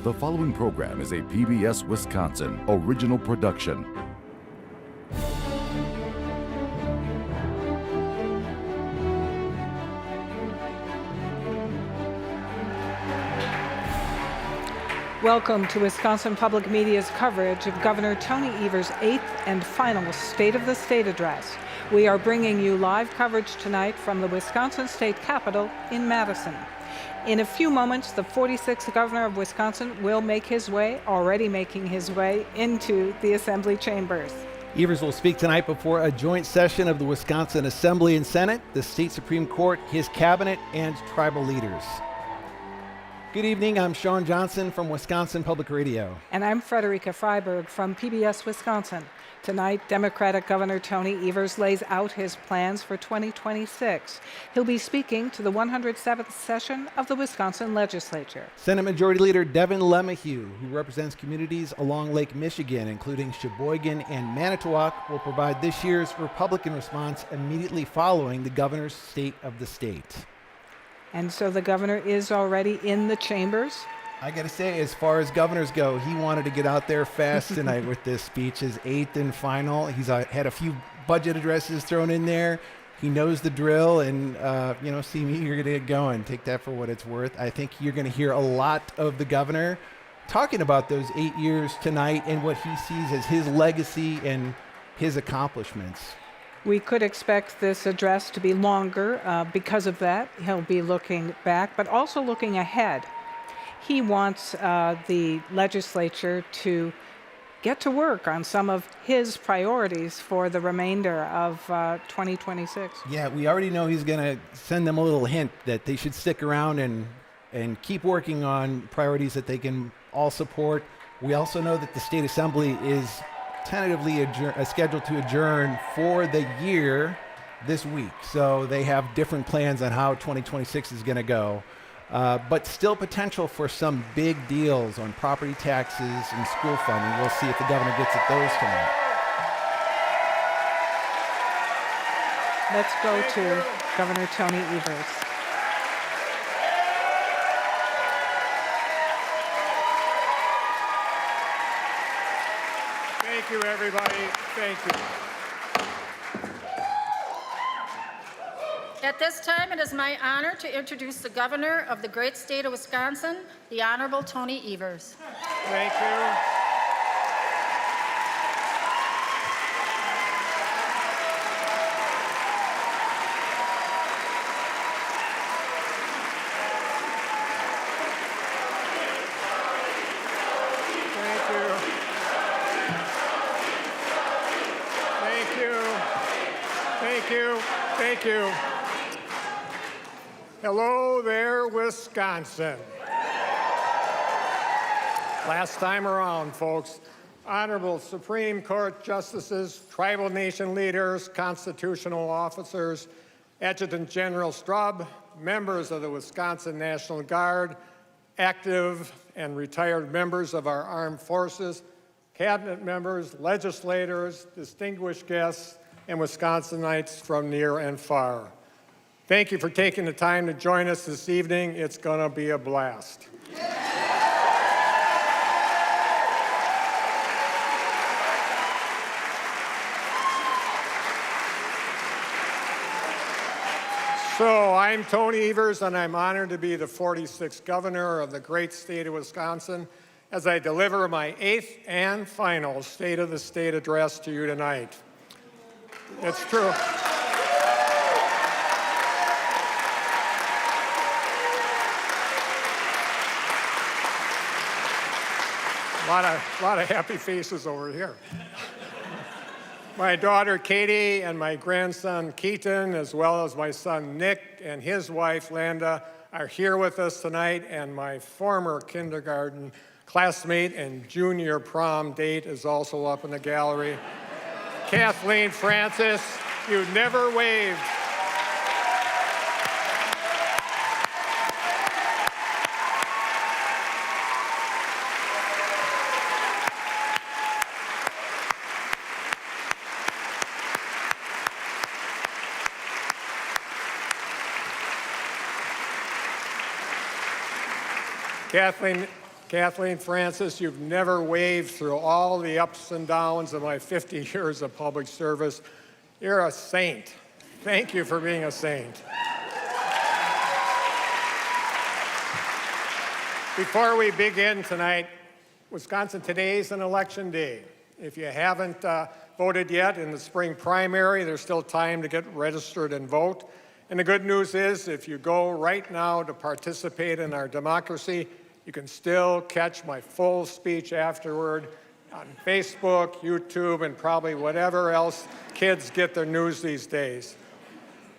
The following program is a PBS Wisconsin original production. Welcome to Wisconsin Public Media's coverage of Governor Tony Evers' 8th and final State of the State address. We are bringing you live coverage tonight from the Wisconsin State Capitol in Madison. In a few moments, the 46th governor of Wisconsin will already making his way into the Assembly chambers. Evers will speak tonight before a joint session of the Wisconsin Assembly and Senate, the state Supreme Court, his cabinet, and tribal leaders. Good evening, I'm Sean Johnson from Wisconsin Public Radio. And I'm Frederica Freiberg from PBS Wisconsin. Tonight, Democratic Governor Tony Evers lays out his plans for 2026. He'll be speaking to the 107th session of the Wisconsin Legislature. Senate Majority Leader Devin LeMahieu, who represents communities along Lake Michigan, including Sheboygan and Manitowoc, will provide this year's Republican response immediately following the governor's State of the State. And so the governor is already in the chambers. I got to say, as far as governors go, he wanted to get out there fast tonight with this speech, his 8th and final. He's had a few budget addresses thrown in there. He knows the drill, and, see me, you're going to get going. Take that for what it's worth. I think you're going to hear a lot of the governor talking about those 8 years tonight and what he sees as his legacy and his accomplishments. We could expect this address to be longer. Because of that, he'll be looking back, but also looking ahead. He wants the legislature to get to work on some of his priorities for the remainder of 2026. Yeah, we already know he's going to send them a little hint that they should stick around and keep working on priorities that they can all support. We also know that the State Assembly is tentatively scheduled to adjourn for the year this week. So they have different plans on how 2026 is going to go. But still potential for some big deals on property taxes and school funding. We'll see if the governor gets at those tonight. Let's go to Governor Tony Evers. Thank you, everybody. Thank you. At this time, it is my honor to introduce the governor of the great state of Wisconsin, the Honorable Tony Evers. Thank you. Thank you. Hello there, Wisconsin. Last time around, folks. Honorable Supreme Court justices, tribal nation leaders, constitutional officers, Adjutant General Strub, members of the Wisconsin National Guard, active and retired members of our armed forces, cabinet members, legislators, distinguished guests, and Wisconsinites from near and far. Thank you for taking the time to join us this evening. It's going to be a blast. So I'm Tony Evers, and I'm honored to be the 46th governor of the great state of Wisconsin as I deliver my 8th and final State of the State address to you tonight. It's true. A lot of happy faces over here. My daughter Katie and my grandson Keaton, as well as my son Nick and his wife Landa, are here with us tonight, and my former kindergarten classmate and junior prom date is also up in the gallery. Kathleen Francis, you never waved. Kathleen Francis, you've never waved through all the ups and downs of my 50 years of public service. You're a saint. Thank you for being a saint. Before we begin tonight, Wisconsin, today is an election day. If you haven't voted yet in the spring primary, there's still time to get registered and vote. And the good news is, if you go right now to participate in our democracy, you can still catch my full speech afterward on Facebook, YouTube, and probably whatever else kids get their news these days.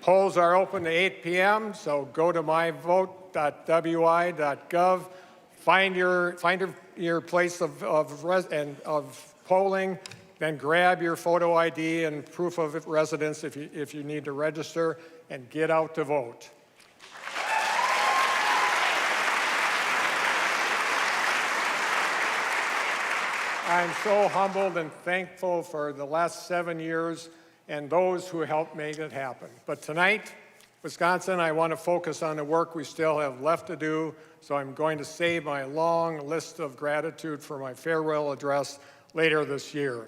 Polls are open to 8 p.m., so go to myvote.wi.gov, find your place of polling, then grab your photo ID and proof of residence if you need to register, and get out to vote. I'm so humbled and thankful for the last 7 years and those who helped make it happen. But tonight, Wisconsin, I want to focus on the work we still have left to do, so I'm going to save my long list of gratitude for my farewell address later this year.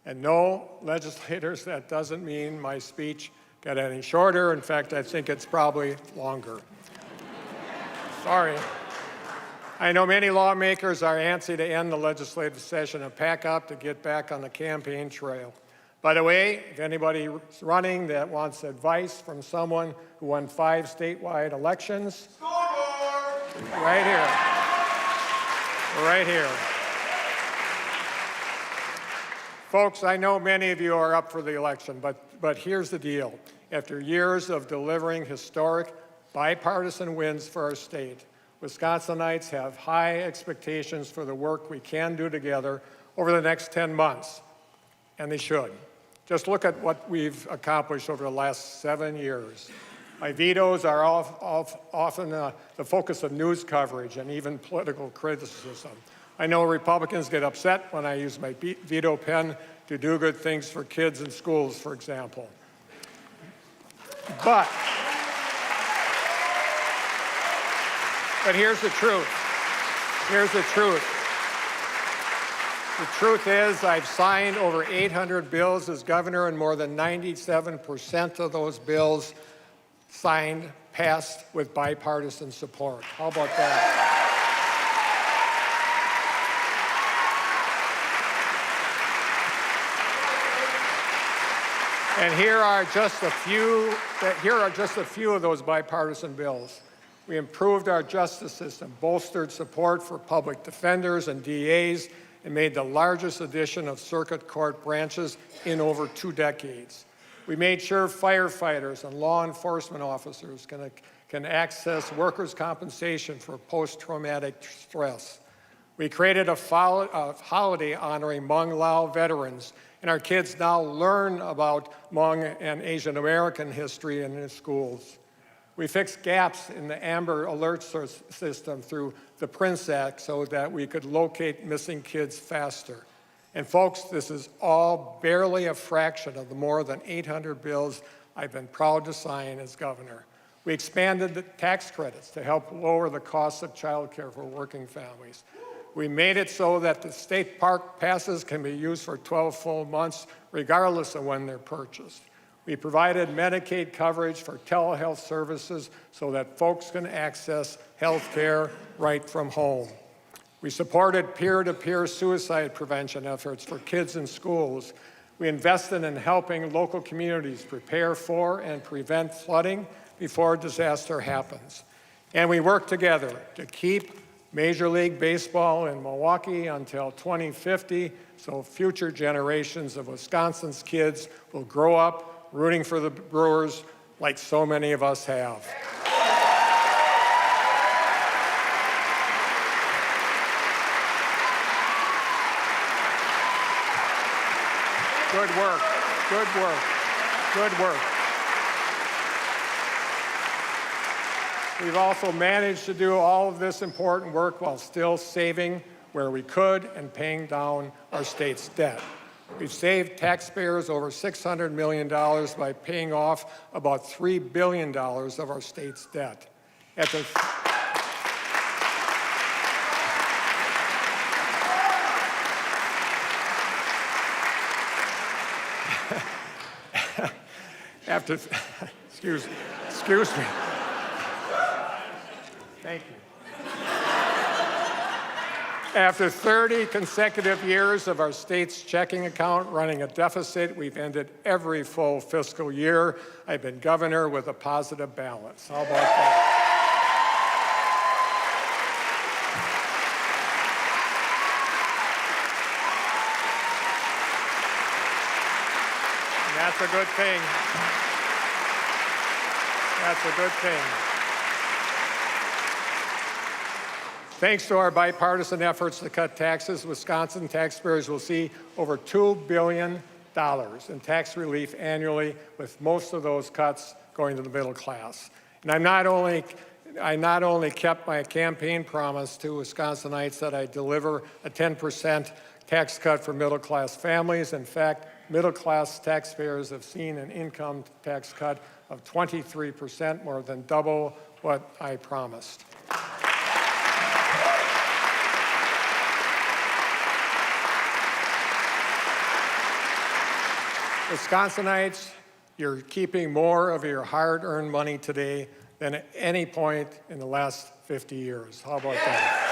And no, legislators, that doesn't mean my speech got any shorter. In fact, I think it's probably longer. Sorry. I know many lawmakers are antsy to end the legislative session and pack up to get back on the campaign trail. By the way, if anybody's running that wants advice from someone who won 5 statewide elections, right here, right here. Folks, I know many of you are up for the election, but here's the deal. After years of delivering historic bipartisan wins for our state, Wisconsinites have high expectations for the work we can do together over the next 10 months, and they should. Just look at what we've accomplished over the last 7 years. My vetoes are often the focus of news coverage and even political criticism. I know Republicans get upset when I use my veto pen to do good things for kids in schools, for example. But here's the truth. Here's the truth. The truth is I've signed over 800 bills as governor, and more than 97% of those bills signed passed with bipartisan support. How about that? And here are just a few of those bipartisan bills. We improved our justice system, bolstered support for public defenders and DAs, and made the largest addition of circuit court branches in over 2 decades. We made sure firefighters and law enforcement officers can access workers' compensation for post-traumatic stress. We created a holiday honoring Hmong Lao veterans, and our kids now learn about Hmong and Asian American history in their schools. We fixed gaps in the Amber Alert system through the Prince Act so that we could locate missing kids faster. And folks, this is all barely a fraction of the more than 800 bills I've been proud to sign as governor. We expanded the tax credits to help lower the cost of child care for working families. We made it so that the state park passes can be used for 12 full months, regardless of when they're purchased. We provided Medicaid coverage for telehealth services so that folks can access health care right from home. We supported peer-to-peer suicide prevention efforts for kids in schools. We invested in helping local communities prepare for and prevent flooding before disaster happens. And we worked together to keep Major League Baseball in Milwaukee until 2050, so future generations of Wisconsin's kids will grow up rooting for the Brewers like so many of us have. Good work, good work, good work. We've also managed to do all of this important work while still saving where we could and paying down our state's debt. We've saved taxpayers over $600 million by paying off about $3 billion of our state's debt. After, excuse me. Thank you. After 30 consecutive years of our state's checking account running a deficit, we've ended every full fiscal year. I've been governor with a positive balance. How about that? And that's a good thing. That's a good thing. Thanks to our bipartisan efforts to cut taxes, Wisconsin taxpayers will see over $2 billion in tax relief annually, with most of those cuts going to the middle class. And I not only kept my campaign promise to Wisconsinites that I deliver a 10% tax cut for middle-class families. In fact, middle-class taxpayers have seen an income tax cut of 23%, more than double what I promised. Wisconsinites, you're keeping more of your hard-earned money today than at any point in the last 50 years. How about that?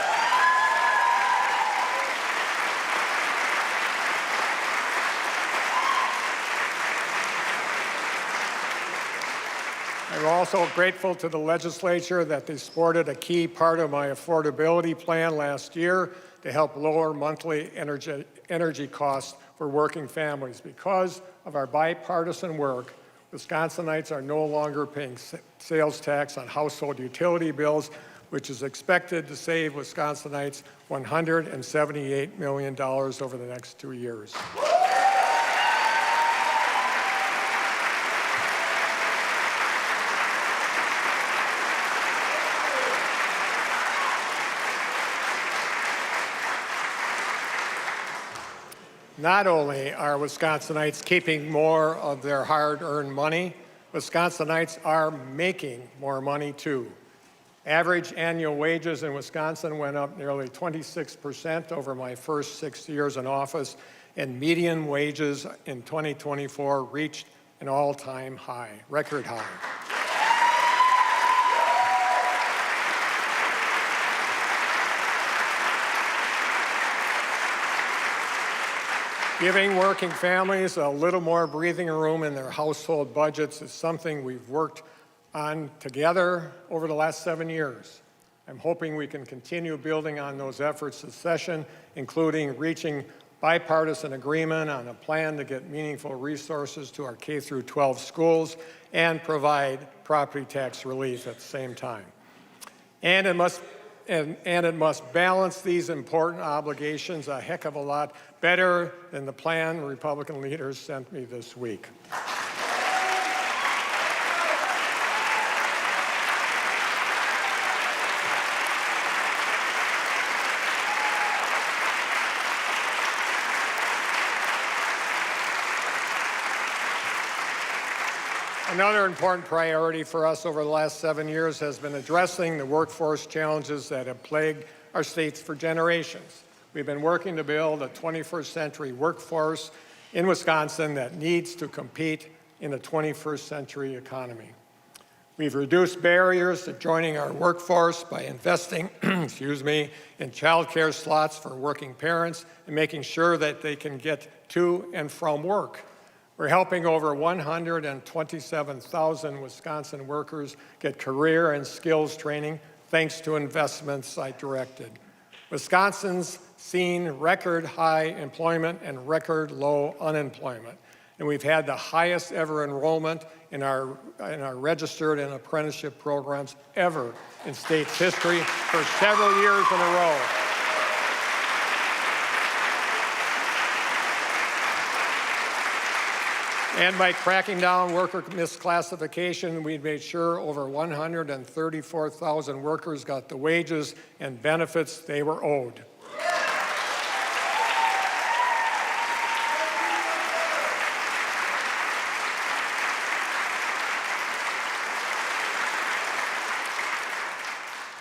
I'm also grateful to the legislature that they supported a key part of my affordability plan last year to help lower monthly energy costs for working families. Because of our bipartisan work, Wisconsinites are no longer paying sales tax on household utility bills, which is expected to save Wisconsinites $178 million over the next 2 years. Not only are Wisconsinites keeping more of their hard-earned money, Wisconsinites are making more money too. Average annual wages in Wisconsin went up nearly 26% over my first 6 years in office, and median wages in 2024 reached an all-time high, record high. Giving working families a little more breathing room in their household budgets is something we've worked on together over the last 7 years. I'm hoping we can continue building on those efforts this session, including reaching bipartisan agreement on a plan to get meaningful resources to our K-12 schools and provide property tax relief at the same time. And it must balance these important obligations a heck of a lot better than the plan Republican leaders sent me this week. Another important priority for us over the last 7 years has been addressing the workforce challenges that have plagued our states for generations. We've been working to build a 21st century workforce in Wisconsin that needs to compete in a 21st century economy. We've reduced barriers to joining our workforce by investing, in child care slots for working parents and making sure that they can get to and from work. We're helping over 127,000 Wisconsin workers get career and skills training thanks to investments I directed. Wisconsin's seen record high employment and record low unemployment. And we've had the highest ever enrollment in our registered and apprenticeship programs ever in state's history for several years in a row. And by cracking down worker misclassification, we made sure over 134,000 workers got the wages and benefits they were owed.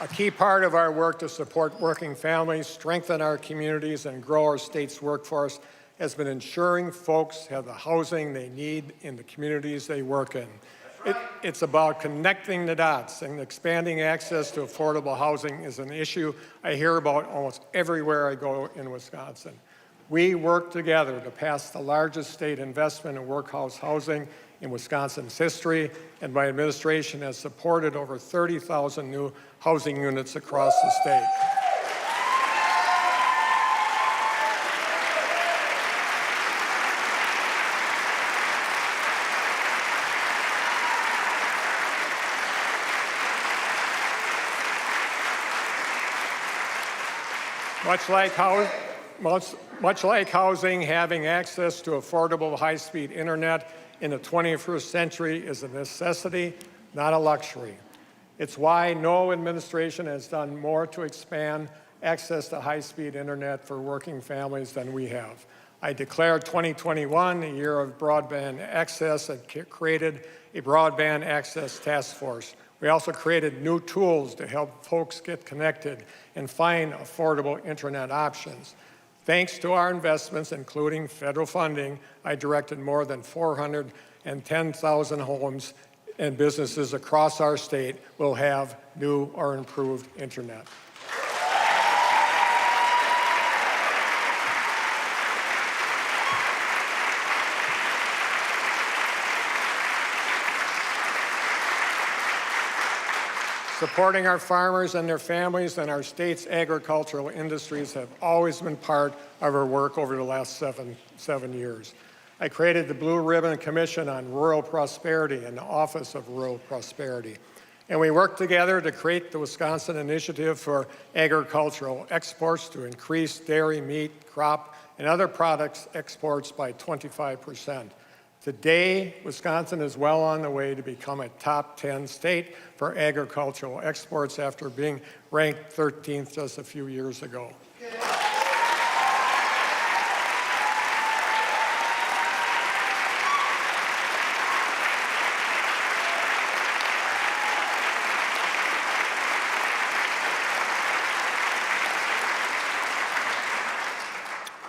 A key part of our work to support working families, strengthen our communities, and grow our state's workforce has been ensuring folks have the housing they need in the communities they work in. It's about connecting the dots, and expanding access to affordable housing is an issue I hear about almost everywhere I go in Wisconsin. We work together to pass the largest state investment in workhouse housing in Wisconsin's history, and my administration has supported over 30,000 new housing units across the state. Much like housing, having access to affordable high-speed internet in the 21st century is a necessity, not a luxury. It's why no administration has done more to expand access to high-speed internet for working families than we have. I declared 2021 a year of broadband access and created a broadband access task force. We also created new tools to help folks get connected and find affordable internet options. Thanks to our investments, including federal funding, I directed more than 410,000 homes and businesses across our state will have new or improved internet. Supporting our farmers and their families and our state's agricultural industries have always been part of our work over the last seven years. I created the Blue Ribbon Commission on Rural Prosperity and the Office of Rural Prosperity. And we worked together to create the Wisconsin Initiative for Agricultural Exports to increase dairy, meat, crop, and other products exports by 25%. Today, Wisconsin is well on the way to become a top 10 state for agricultural exports after being ranked 13th just a few years ago.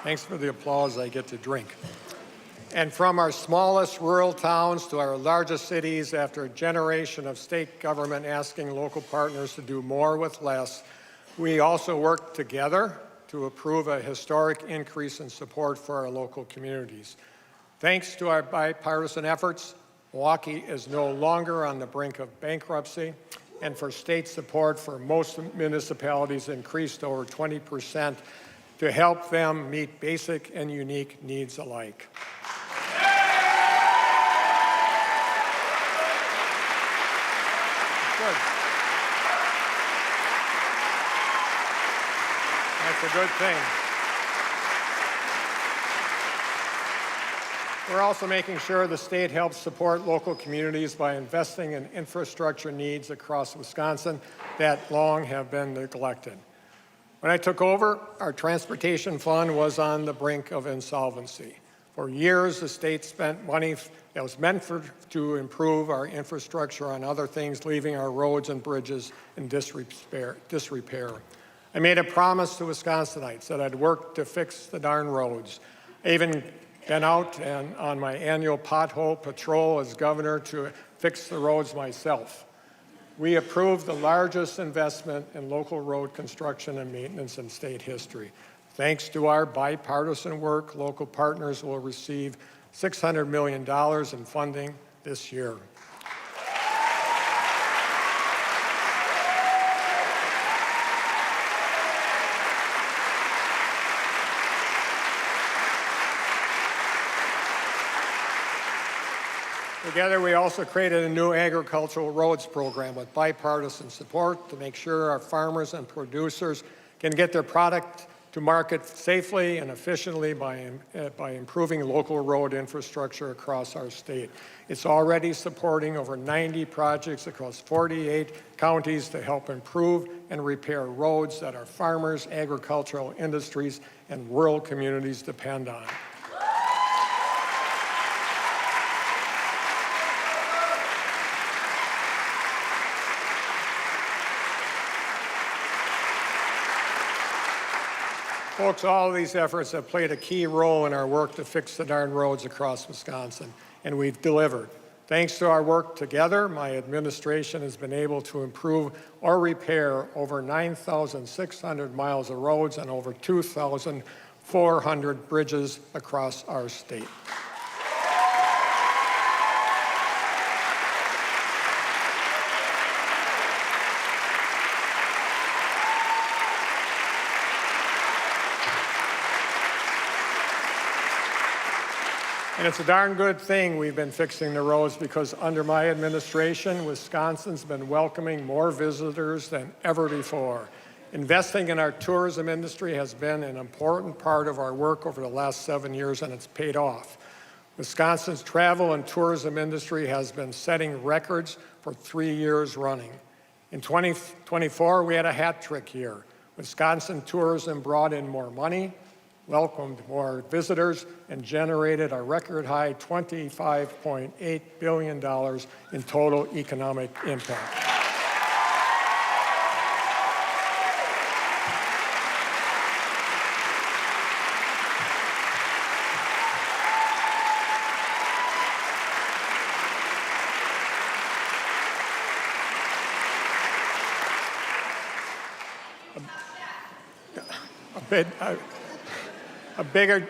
Thanks for the applause I get to drink. And from our smallest rural towns to our largest cities, after a generation of state government asking local partners to do more with less, we also worked together to approve a historic increase in support for our local communities. Thanks to our bipartisan efforts, Milwaukee is no longer on the brink of bankruptcy, and for state support for most municipalities increased over 20% to help them meet basic and unique needs alike. Good. That's a good thing. We're also making sure the state helps support local communities by investing in infrastructure needs across Wisconsin that long have been neglected. When I took over, our transportation fund was on the brink of insolvency. For years, the state spent money that was meant to improve our infrastructure on other things, leaving our roads and bridges in disrepair. I made a promise to Wisconsinites that I'd work to fix the darn roads. I even been out and on my annual pothole patrol as governor to fix the roads myself. We approved the largest investment in local road construction and maintenance in state history. Thanks to our bipartisan work, local partners will receive $600 million in funding this year. Together, we also created a new agricultural roads program with bipartisan support to make sure our farmers and producers can get their product to market safely and efficiently by improving local road infrastructure across our state. It's already supporting over 90 projects across 48 counties to help improve and repair roads that our farmers, agricultural industries, and rural communities depend on. Folks, all of these efforts have played a key role in our work to fix the darn roads across Wisconsin, and we've delivered. Thanks to our work together, my administration has been able to improve or repair over 9,600 miles of roads and over 2,400 bridges across our state. And it's a darn good thing we've been fixing the roads, because under my administration, Wisconsin's been welcoming more visitors than ever before. Investing in our tourism industry has been an important part of our work over the last 7 years, and it's paid off. Wisconsin's travel and tourism industry has been setting records for 3 years running. In 2024, we had a hat trick year. Wisconsin tourism brought in more money, welcomed more visitors, and generated a record high $25.8 billion in total economic impact.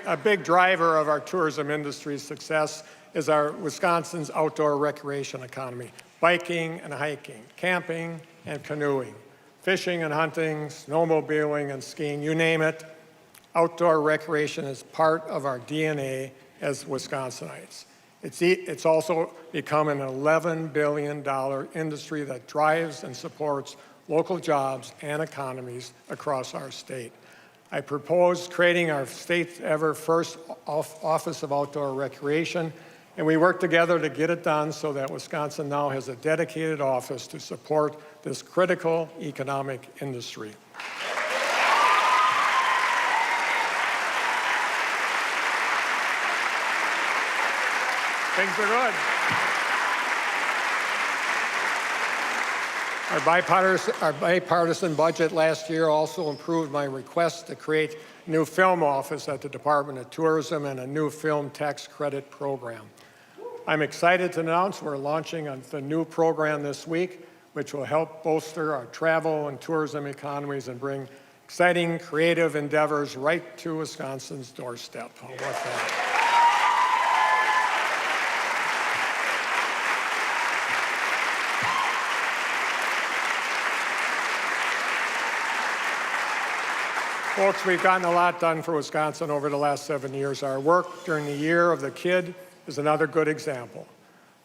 A big driver of our tourism industry's success is our Wisconsin's outdoor recreation economy. Biking and hiking, camping and canoeing, fishing and hunting, snowmobiling and skiing, you name it. Outdoor recreation is part of our DNA as Wisconsinites. It's also become an $11 billion industry that drives and supports local jobs and economies across our state. I propose creating our state's ever first Office of Outdoor Recreation, and we work together to get it done so that Wisconsin now has a dedicated office to support this critical economic industry. Things are good. Our bipartisan budget last year also improved my request to create a new film office at the Department of Tourism and a new film tax credit program. I'm excited to announce we're launching the new program this week, which will help bolster our travel and tourism economies and bring exciting, creative endeavors right to Wisconsin's doorstep. How about that? Folks, we've gotten a lot done for Wisconsin over the last 7 years. Our work during the Year of the Kid is another good example.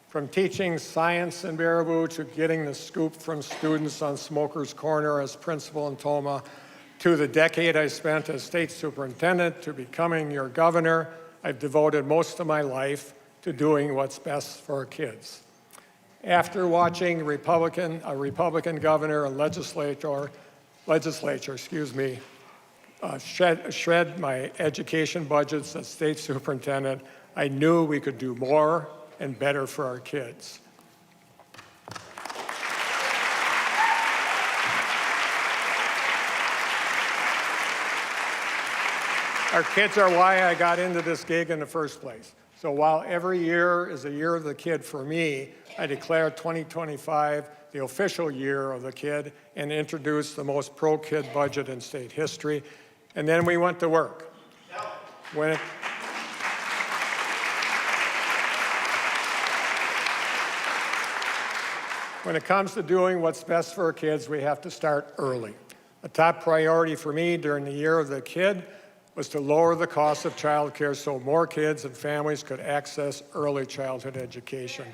From teaching science in Baraboo to getting the scoop from students on Smoker's Corner as principal in Toma, to the decade I spent as state superintendent, to becoming your governor, I've devoted most of my life to doing what's best for our kids. After watching a Republican governor and legislature, shred my education budgets as state superintendent, I knew we could do more and better for our kids. Our kids are why I got into this gig in the first place. So while every year is a Year of the Kid for me, I declare 2025 the official Year of the Kid and introduced the most pro-kid budget in state history. And then we went to work. When it comes to doing what's best for our kids, we have to start early. A top priority for me during the Year of the Kid was to lower the cost of childcare so more kids and families could access early childhood education.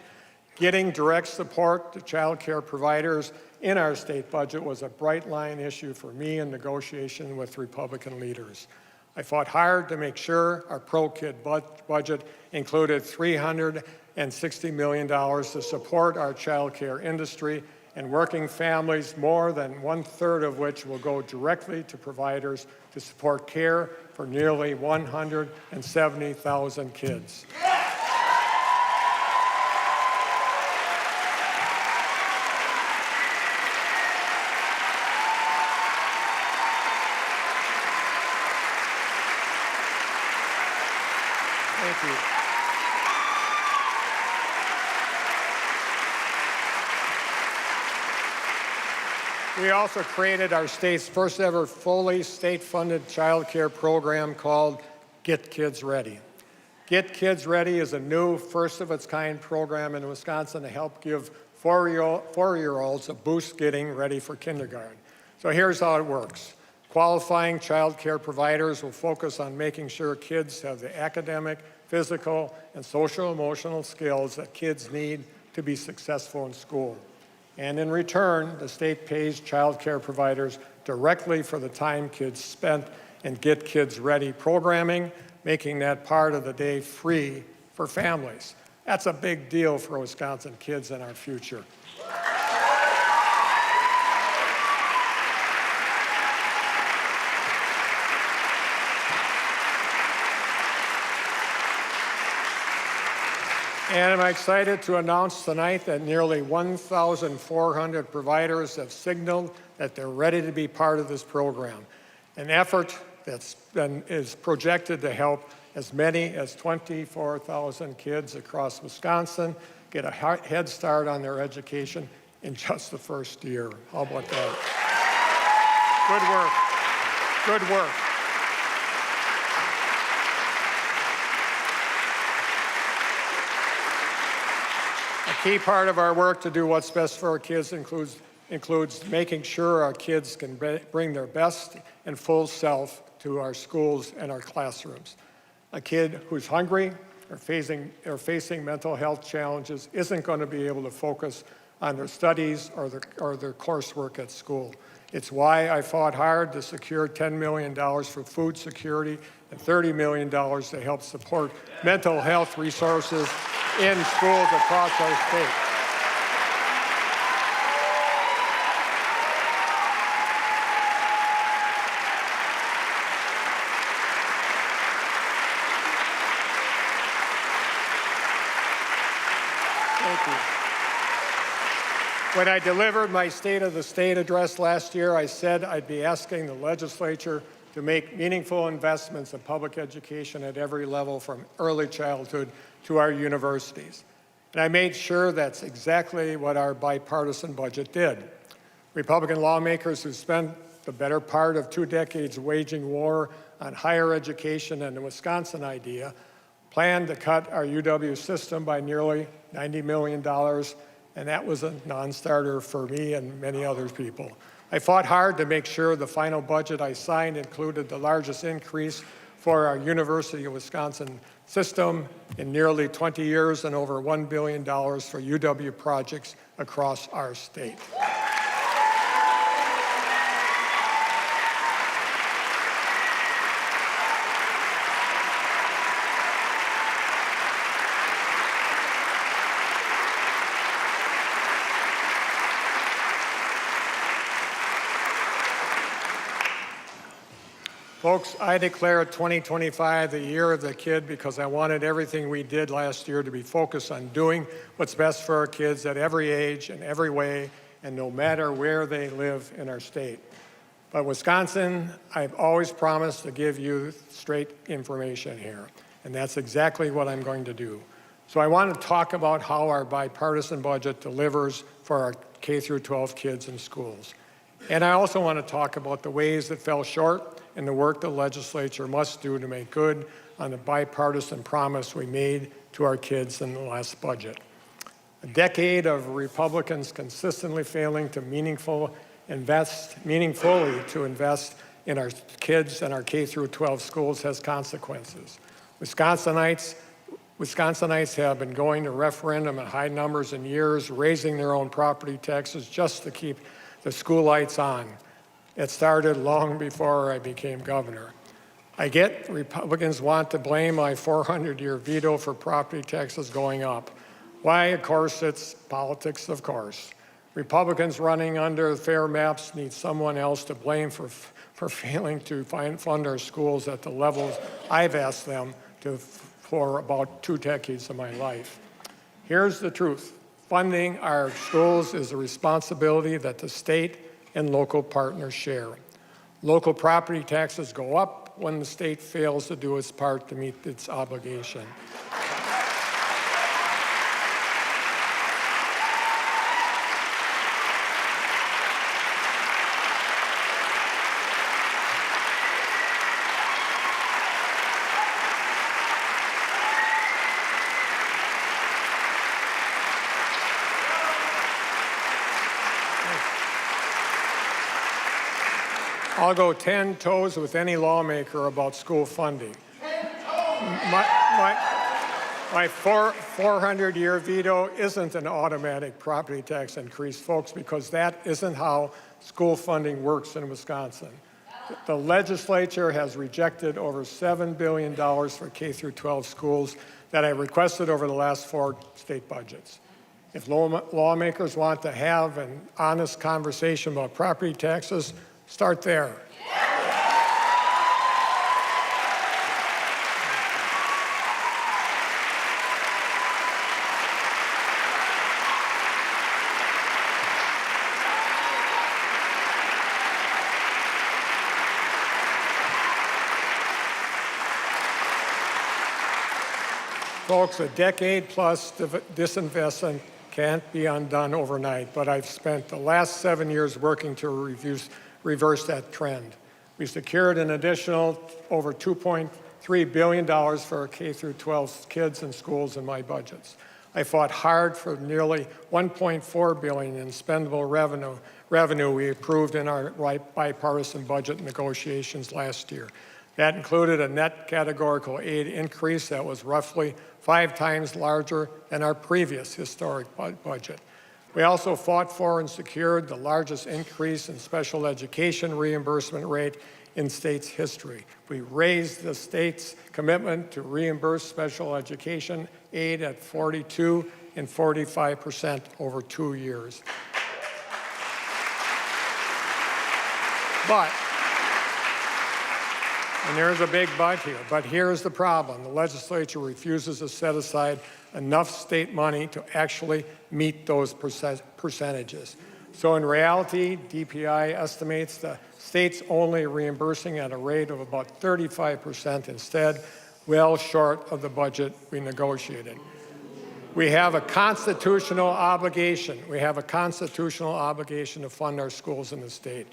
Getting direct support to childcare providers in our state budget was a bright line issue for me in negotiation with Republican leaders. I fought hard to make sure our pro-kid budget included $360 million to support our childcare industry and working families, more than 1/3 of which will go directly to providers to support care for nearly 170,000 kids. Thank you. We also created our state's first ever fully state-funded child care program called Get Kids Ready. Get Kids Ready is a new first-of-its-kind program in Wisconsin to help give four-year-olds a boost getting ready for kindergarten. So here's how it works. Qualifying child care providers will focus on making sure kids have the academic, physical, and social-emotional skills that kids need to be successful in school. And in return, the state pays child care providers directly for the time kids spent in Get Kids Ready programming, making that part of the day free for families. That's a big deal for Wisconsin kids and our future. And I'm excited to announce tonight that nearly 1,400 providers have signaled that they're ready to be part of this program, an effort is projected to help as many as 24,000 kids across Wisconsin get a head start on their education in just the first year. How about that? Good work. Good work. A key part of our work to do what's best for our kids includes making sure our kids can bring their best and full self to our schools and our classrooms. A kid who's hungry or facing mental health challenges isn't going to be able to focus on their studies or their coursework at school. It's why I fought hard to secure $10 million for food security and $30 million to help support mental health resources in schools across our state. Thank you. When I delivered my State of the State address last year, I said I'd be asking the legislature to make meaningful investments in public education at every level, from early childhood to our universities. And I made sure that's exactly what our bipartisan budget did. Republican lawmakers who spent the better part of 2 decades waging war on higher education and the Wisconsin idea planned to cut our UW system by nearly $90 million, and that was a non-starter for me and many other people. I fought hard to make sure the final budget I signed included the largest increase for our University of Wisconsin system in nearly 20 years and over $1 billion for UW projects across our state. Folks, I declare 2025 the year of the kid because I wanted everything we did last year to be focused on doing what's best for our kids at every age and every way, and no matter where they live in our state. But Wisconsin, I've always promised to give you straight information here, and that's exactly what I'm going to do. So I want to talk about how our bipartisan budget delivers for our K-12 kids in schools. And I also want to talk about the ways that fell short and the work the legislature must do to make good on the bipartisan promise we made to our kids in the last budget. A decade of Republicans consistently failing to meaningfully invest in our kids and our K-12 schools has consequences. Wisconsinites have been going to referendum in high numbers in years, raising their own property taxes just to keep the school lights on. It started long before I became governor. I get Republicans want to blame my 400-year veto for property taxes going up. Why? Of course, it's politics, of course. Republicans running under fair maps need someone else to blame for failing to fund our schools at the levels I've asked them to for about 2 decades of my life. Here's the truth. Funding our schools is a responsibility that the state and local partners share. Local property taxes go up when the state fails to do its part to meet its obligation. I'll go 10 toes with any lawmaker about school funding. My 400-year veto isn't an automatic property tax increase, folks, because that isn't how school funding works in Wisconsin. The legislature has rejected over $7 billion for K-12 schools that I requested over the last 4 state budgets. If lawmakers want to have an honest conversation about property taxes, start there. Folks, a decade-plus disinvestment can't be undone overnight, but I've spent the last 7 years working to reverse that trend. We secured an additional over $2.3 billion for our K-12 kids and schools in my budgets. I fought hard for nearly $1.4 billion in spendable revenue we approved in our bipartisan budget negotiations last year. That included a net categorical aid increase that was roughly 5 times larger than our previous historic budget. We also fought for and secured the largest increase in special education reimbursement rate in state's history. We raised the state's commitment to reimburse special education aid at 42% and 45% over 2 years. But, and there's a big but here, but here's the problem. The legislature refuses to set aside enough state money to actually meet those percentages. So in reality, DPI estimates the state's only reimbursing at a rate of about 35% instead, well short of the budget we negotiated. We have a constitutional obligation. We have a constitutional obligation to fund our schools in the state.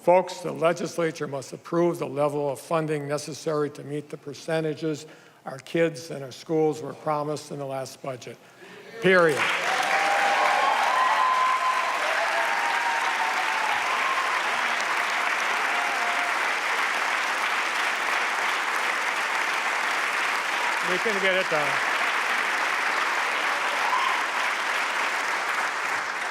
Folks, the legislature must approve the level of funding necessary to meet the percentages our kids and our schools were promised in the last budget. Period. We can get it done.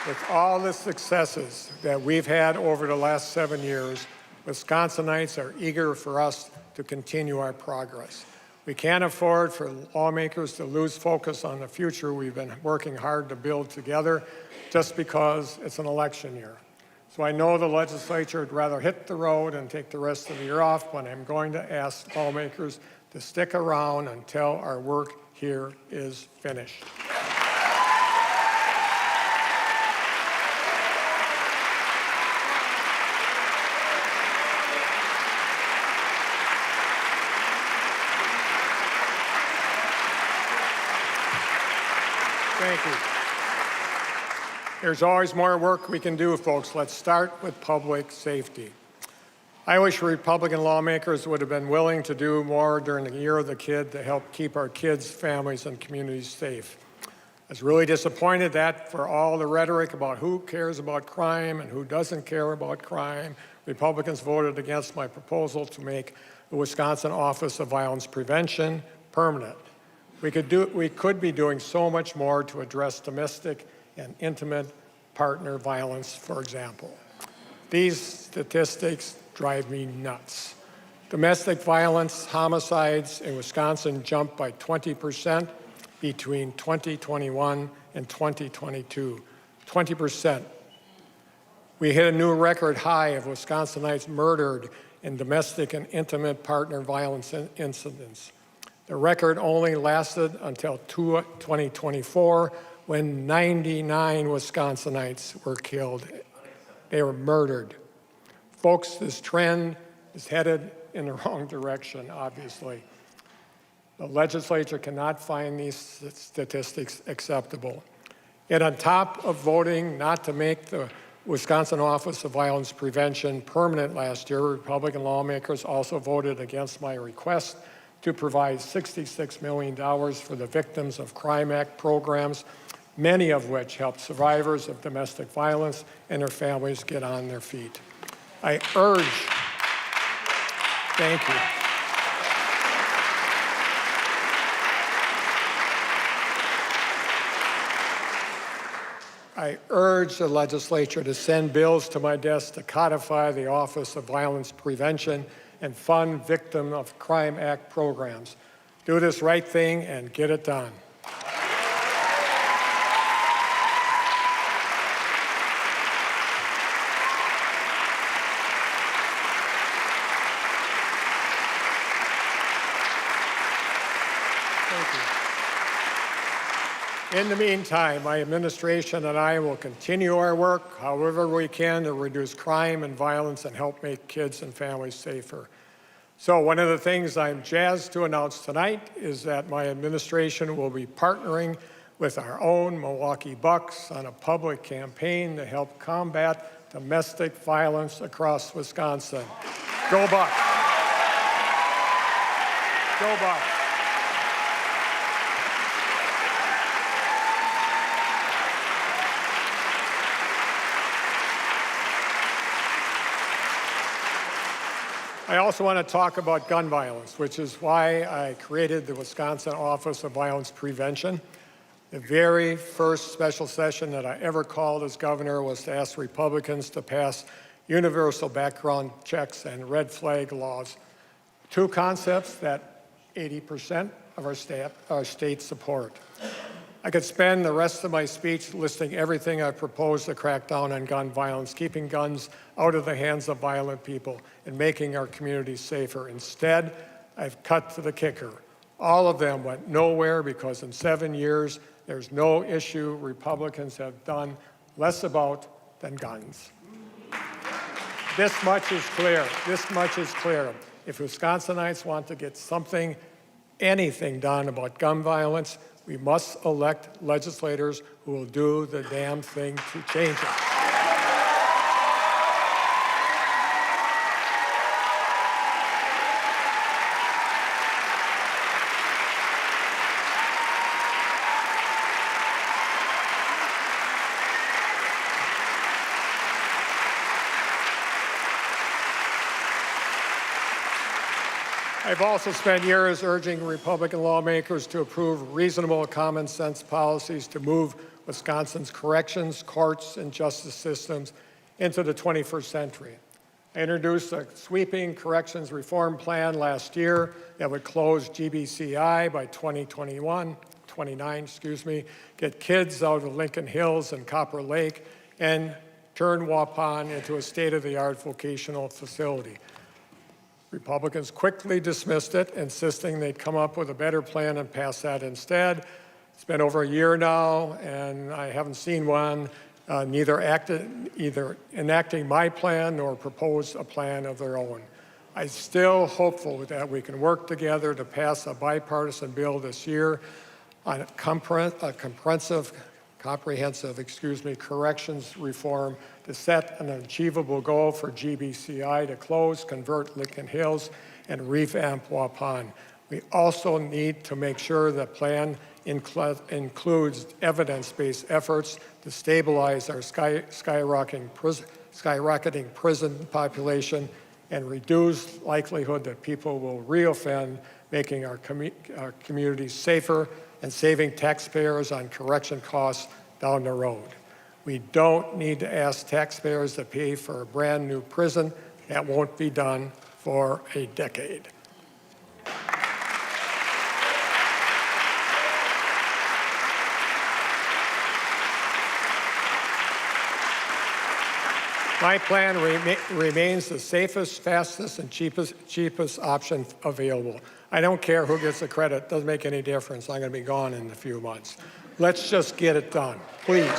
With all the successes that we've had over the last 7 years, Wisconsinites are eager for us to continue our progress. We can't afford for lawmakers to lose focus on the future we've been working hard to build together just because it's an election year. So I know the legislature would rather hit the road and take the rest of the year off, but I'm going to ask lawmakers to stick around until our work here is finished. Thank you. There's always more work we can do, folks. Let's start with public safety. I wish Republican lawmakers would have been willing to do more during the Year of the Kid to help keep our kids, families, and communities safe. I was really disappointed that for all the rhetoric about who cares about crime and who doesn't care about crime, Republicans voted against my proposal to make the Wisconsin Office of Violence Prevention permanent. We could be doing so much more to address domestic and intimate partner violence, for example. These statistics drive me nuts. Domestic violence homicides in Wisconsin jumped by 20% between 2021 and 2022. 20%. We hit a new record high of Wisconsinites murdered in domestic and intimate partner violence incidents. The record only lasted until 2024, when 99 Wisconsinites were killed. They were murdered. Folks, this trend is headed in the wrong direction, obviously. The legislature cannot find these statistics acceptable. And on top of voting not to make the Wisconsin Office of Violence Prevention permanent last year, Republican lawmakers also voted against my request to provide $66 million for the Victims of Crime Act programs, many of which help survivors of domestic violence and their families get on their feet. I urge, thank you. I urge the legislature to send bills to my desk to codify the Office of Violence Prevention and fund Victim of Crime Act programs. Do this right thing and get it done. In the meantime, my administration and I will continue our work however we can to reduce crime and violence and help make kids and families safer. So one of the things I'm jazzed to announce tonight is that my administration will be partnering with our own Milwaukee Bucks on a public campaign to help combat domestic violence across Wisconsin. Go Bucks! Go Bucks! I also want to talk about gun violence, which is why I created the Wisconsin Office of Violence Prevention. The very first special session that I ever called as governor was to ask Republicans to pass universal background checks and red flag laws, two concepts that 80% of our state support. I could spend the rest of my speech listing everything I propose to crack down on gun violence, keeping guns out of the hands of violent people, and making our communities safer. Instead, I've cut to the kicker. All of them went nowhere because in 7 years, there's no issue Republicans have done less about than guns. This much is clear. This much is clear. If Wisconsinites want to get something, anything done about gun violence, we must elect legislators who will do the damn thing to change it. I've also spent years urging Republican lawmakers to approve reasonable common sense policies to move Wisconsin's corrections, courts, and justice systems into the 21st century. I introduced a sweeping corrections reform plan last year that would close GBCI by 29, get kids out of Lincoln Hills and Copper Lake, and turn Waupun into a state-of-the-art vocational facility. Republicans quickly dismissed it, insisting they'd come up with a better plan and pass that instead. It's been over a year now, and I haven't seen one, neither enacting my plan nor propose a plan of their own. I'm still hopeful that we can work together to pass a bipartisan bill this year on a comprehensive corrections reform to set an achievable goal for GBCI to close, convert Lincoln Hills, and revamp Waupun. We also need to make sure the plan includes evidence-based efforts to stabilize our skyrocketing prison population and reduce likelihood that people will reoffend, making our communities safer and saving taxpayers on correction costs down the road. We don't need to ask taxpayers to pay for a brand new prison. That won't be done for a decade. My plan remains the safest, fastest, and cheapest option available. I don't care who gets the credit. It doesn't make any difference. I'm going to be gone in a few months. Let's just get it done, please.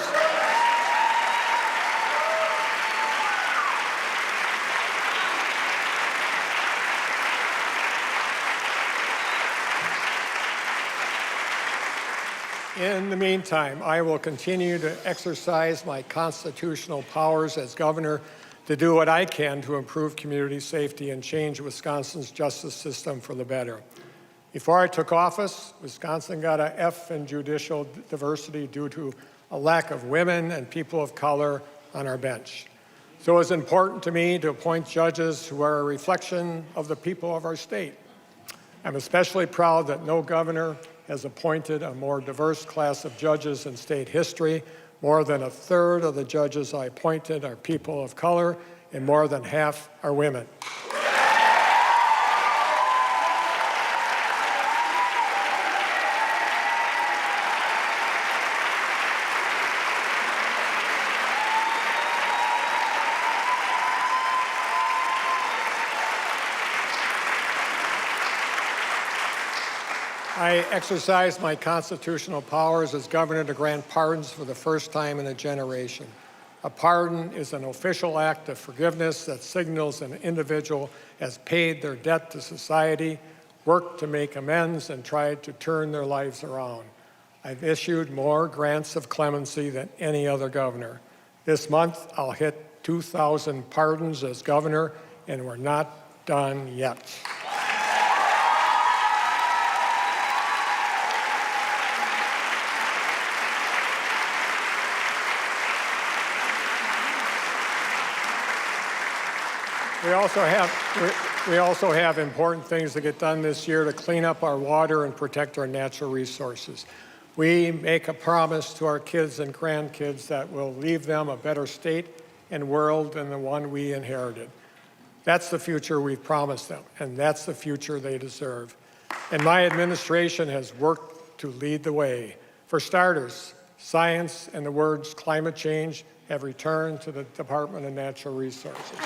In the meantime, I will continue to exercise my constitutional powers as governor to do what I can to improve community safety and change Wisconsin's justice system for the better. Before I took office, Wisconsin got an F in judicial diversity due to a lack of women and people of color on our bench. So it's important to me to appoint judges who are a reflection of the people of our state. I'm especially proud that no governor has appointed a more diverse class of judges in state history. More than a third of the judges I appointed are people of color, and more than half are women. I exercised my constitutional powers as governor to grant pardons for the first time in a generation. A pardon is an official act of forgiveness that signals an individual has paid their debt to society, worked to make amends, and tried to turn their lives around. I've issued more grants of clemency than any other governor. This month, I'll hit 2,000 pardons as governor, and we're not done yet. We also have important things to get done this year to clean up our water and protect our natural resources. We make a promise to our kids and grandkids that we'll leave them a better state and world than the one we inherited. That's the future we've promised them, and that's the future they deserve. And my administration has worked to lead the way. For starters, science and the words climate change have returned to the Department of Natural Resources.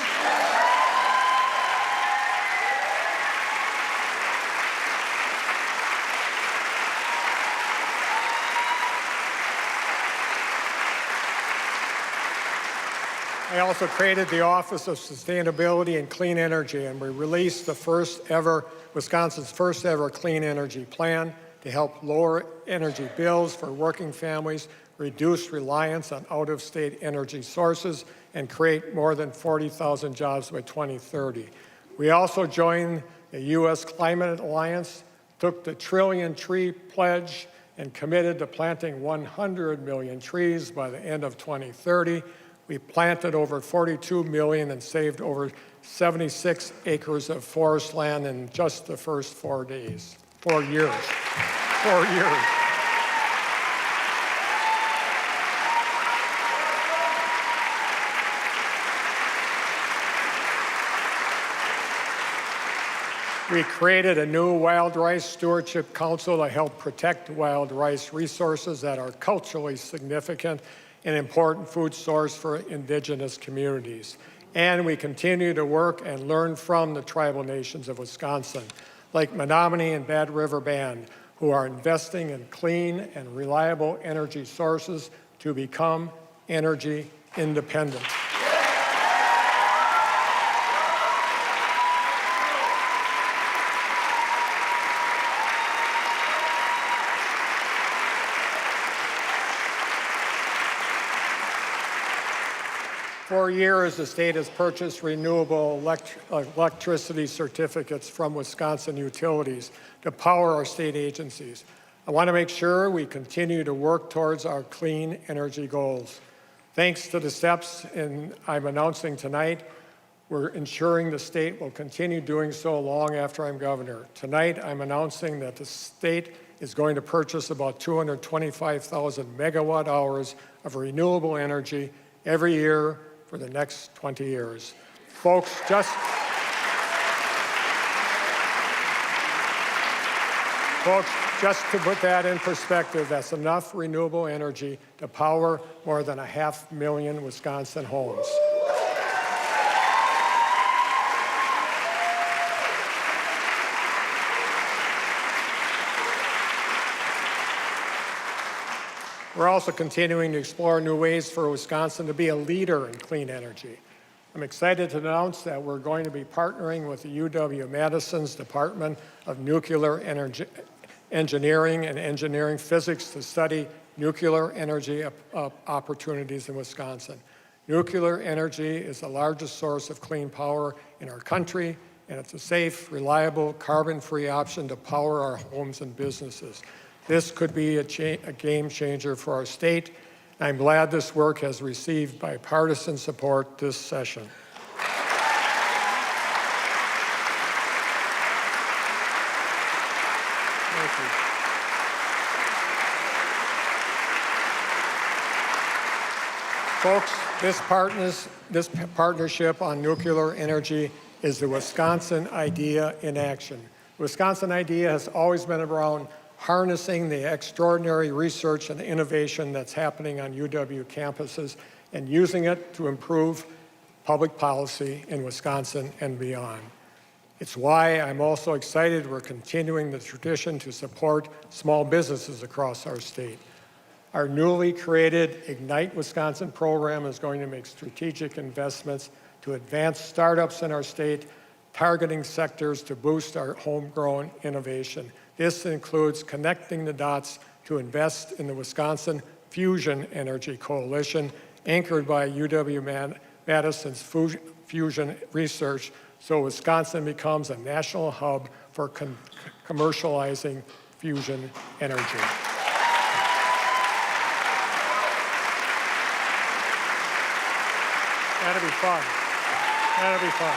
I also created the Office of Sustainability and Clean Energy, and we released Wisconsin's first ever clean energy plan to help lower energy bills for working families, reduce reliance on out-of-state energy sources, and create more than 40,000 jobs by 2030. We also joined the U.S. Climate Alliance, took the Trillion Tree Pledge, and committed to planting 100 million trees by the end of 2030. We planted over 42 million and saved over 76 acres of forest land in just the first 4 years. 4 years. We created a new Wild Rice Stewardship Council to help protect wild rice resources that are culturally significant, an important food source for indigenous communities. And we continue to work and learn from the tribal nations of Wisconsin, like Menominee and Bad River Band, who are investing in clean and reliable energy sources to become energy independent. For years, the state has purchased renewable electricity certificates from Wisconsin utilities to power our state agencies. I want to make sure we continue to work towards our clean energy goals. Thanks to the steps I'm announcing tonight, we're ensuring the state will continue doing so long after I'm governor. Tonight, I'm announcing that the state is going to purchase about 225,000 megawatt hours of renewable energy every year for the next 20 years. Folks, just to put that in perspective, that's enough renewable energy to power more than 500,000 Wisconsin homes. We're also continuing to explore new ways for Wisconsin to be a leader in clean energy. I'm excited to announce that we're going to be partnering with the UW-Madison's Department of Nuclear engineering and engineering physics to study nuclear energy opportunities in Wisconsin. Nuclear energy is the largest source of clean power in our country, and it's a safe, reliable, carbon-free option to power our homes and businesses. This could be a game changer for our state. I'm glad this work has received bipartisan support this session. Thank you. Folks, this partnership on nuclear energy is the Wisconsin Idea in action. The Wisconsin Idea has always been around harnessing the extraordinary research and innovation that's happening on UW campuses and using it to improve public policy in Wisconsin and beyond. It's why I'm also excited we're continuing the tradition to support small businesses across our state. Our newly created Ignite Wisconsin program is going to make strategic investments to advance startups in our state, targeting sectors to boost our homegrown innovation. This includes connecting the dots to invest in the Wisconsin Fusion Energy Coalition, anchored by UW-Madison's fusion research, so Wisconsin becomes a national hub for commercializing fusion energy. That'll be fun. That'll be fun.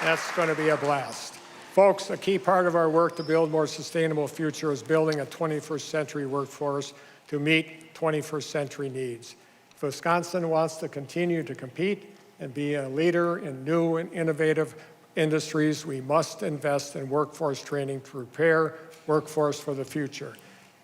That's going to be a blast. Folks, a key part of our work to build a more sustainable future is building a 21st century workforce to meet 21st century needs. If Wisconsin wants to continue to compete and be a leader in new and innovative industries, we must invest in workforce training to prepare workforce for the future.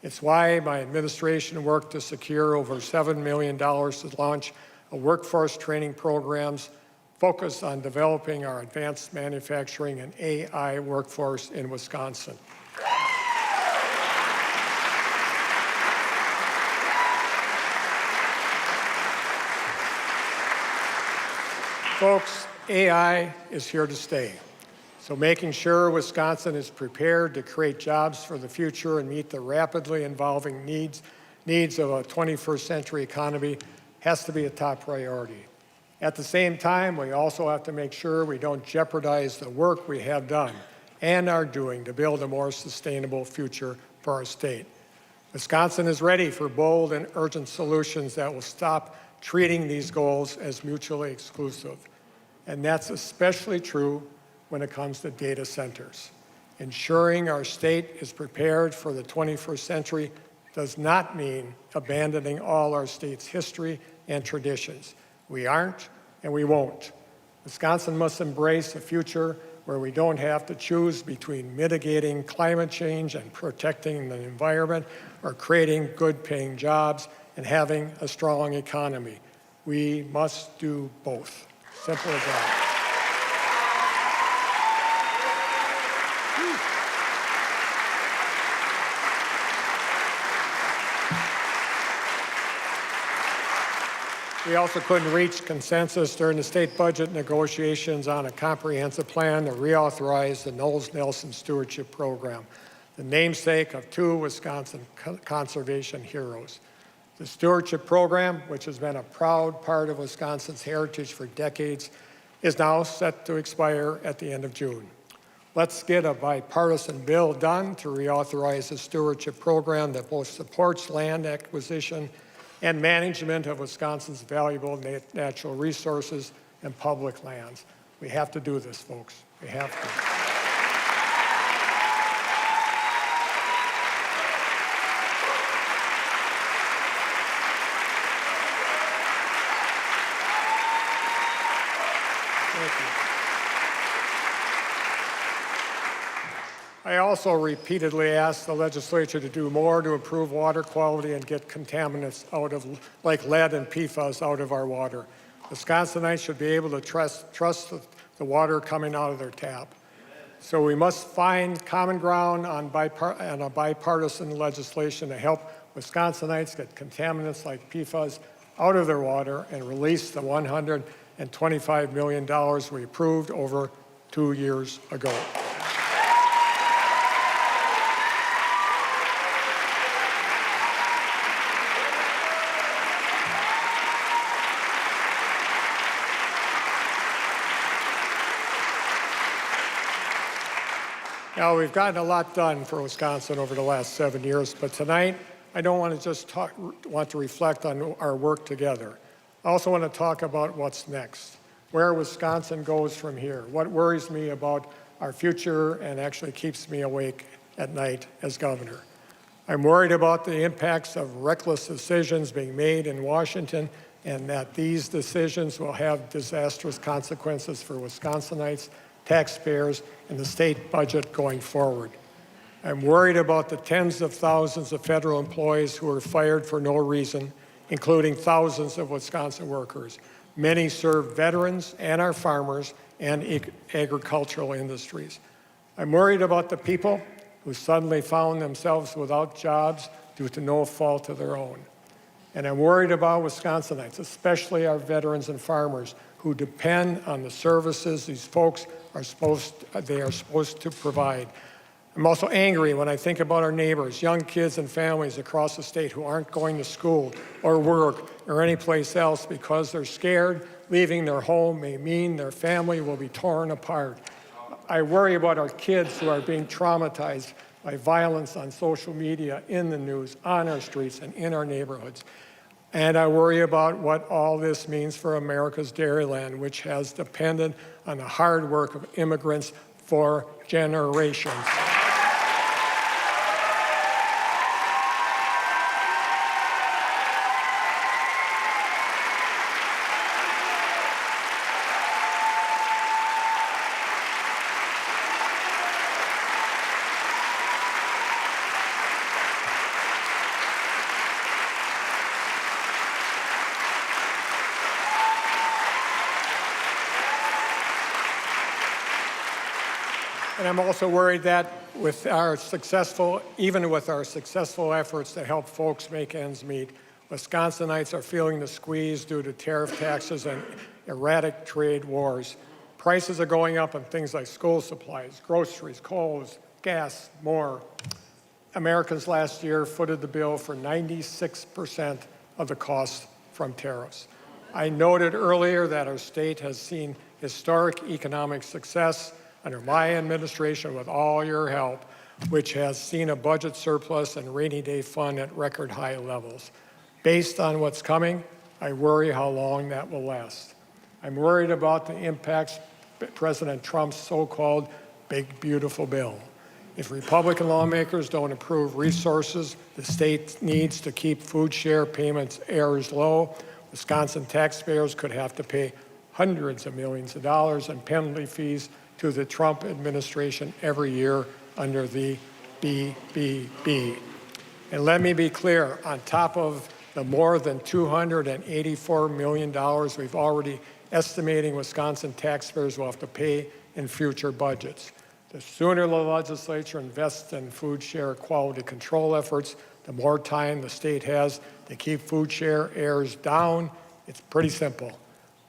It's why my administration worked to secure over $7 million to launch a workforce training programs focused on developing our advanced manufacturing and AI workforce in Wisconsin. Folks, AI is here to stay. So making sure Wisconsin is prepared to create jobs for the future and meet the rapidly evolving needs of a 21st century economy has to be a top priority. At the same time, we also have to make sure we don't jeopardize the work we have done and are doing to build a more sustainable future for our state. Wisconsin is ready for bold and urgent solutions that will stop treating these goals as mutually exclusive. And that's especially true when it comes to data centers. Ensuring our state is prepared for the 21st century does not mean abandoning all our state's history and traditions. We aren't, and we won't. Wisconsin must embrace a future where we don't have to choose between mitigating climate change and protecting the environment, or creating good-paying jobs and having a strong economy. We must do both. Simple as that. We also couldn't reach consensus during the state budget negotiations on a comprehensive plan to reauthorize the Knowles-Nelson Stewardship Program, the namesake of two Wisconsin conservation heroes. The Stewardship Program, which has been a proud part of Wisconsin's heritage for decades, is now set to expire at the end of June. Let's get a bipartisan bill done to reauthorize the Stewardship Program that both supports land acquisition and management of Wisconsin's valuable natural resources and public lands. We have to do this, folks. We have to. Thank you. I also repeatedly asked the legislature to do more to improve water quality and get contaminants out of, like lead and PFAS, out of our water. Wisconsinites should be able to trust the water coming out of their tap. So we must find common ground on a bipartisan legislation to help Wisconsinites get contaminants like PFAS out of their water and release the $125 million we approved over 2 years ago. Now, we've gotten a lot done for Wisconsin over the last 7 years, but tonight I don't want to just want to reflect on our work together. I also want to talk about what's next, where Wisconsin goes from here, what worries me about our future and actually keeps me awake at night as governor. I'm worried about the impacts of reckless decisions being made in Washington and that these decisions will have disastrous consequences for Wisconsinites, taxpayers, and the state budget going forward. I'm worried about the tens of thousands of federal employees who were fired for no reason, including thousands of Wisconsin workers. Many serve veterans and our farmers and agricultural industries. I'm worried about the people who suddenly found themselves without jobs due to no fault of their own. And I'm worried about Wisconsinites, especially our veterans and farmers, who depend on the services these folks are supposed to provide. I'm also angry when I think about our neighbors, young kids and families across the state who aren't going to school or work or anyplace else because they're scared leaving their home may mean their family will be torn apart. I worry about our kids who are being traumatized by violence on social media, in the news, on our streets, and in our neighborhoods. And I worry about what all this means for America's dairyland, which has depended on the hard work of immigrants for generations. And I'm also worried that even with our successful efforts to help folks make ends meet, Wisconsinites are feeling the squeeze due to tariff taxes and erratic trade wars. Prices are going up on things like school supplies, groceries, clothes, gas, more. Americans last year footed the bill for 96% of the costs from tariffs. I noted earlier that our state has seen historic economic success under my administration with all your help, which has seen a budget surplus and rainy day fund at record high levels. Based on what's coming, I worry how long that will last. I'm worried about the impacts of President Trump's so-called big, beautiful bill. If Republican lawmakers don't approve resources the state needs to keep food share payments errors low, Wisconsin taxpayers could have to pay hundreds of millions of dollars in penalty fees to the Trump administration every year under the BBB. And let me be clear, on top of the more than $284 million we've already estimating Wisconsin taxpayers will have to pay in future budgets. The sooner the legislature invests in food share quality control efforts, the more time the state has to keep food share errors down. It's pretty simple.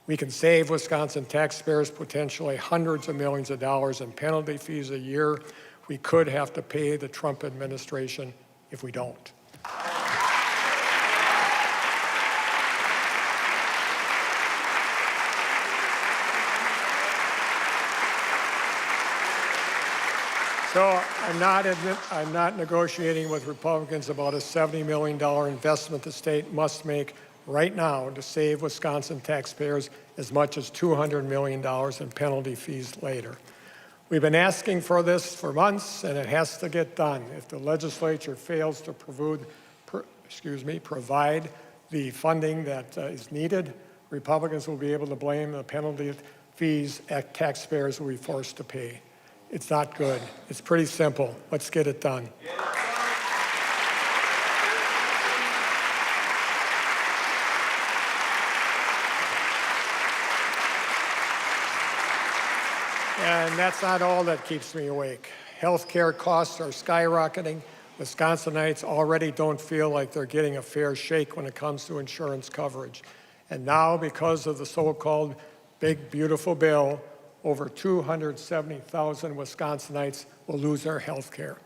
We can save Wisconsin taxpayers potentially hundreds of millions of dollars in penalty fees a year. We could have to pay the Trump administration if we don't. So I'm not negotiating with Republicans about a $70 million investment the state must make right now to save Wisconsin taxpayers as much as $200 million in penalty fees later. We've been asking for this for months, and it has to get done. If the legislature fails to provide the funding that is needed, Republicans will be able to blame the penalty fees that taxpayers will be forced to pay. It's not good. It's pretty simple. Let's get it done. And that's not all that keeps me awake. Healthcare costs are skyrocketing. Wisconsinites already don't feel like they're getting a fair shake when it comes to insurance coverage. And now, because of the so-called big, beautiful bill, over 270,000 Wisconsinites will lose their health care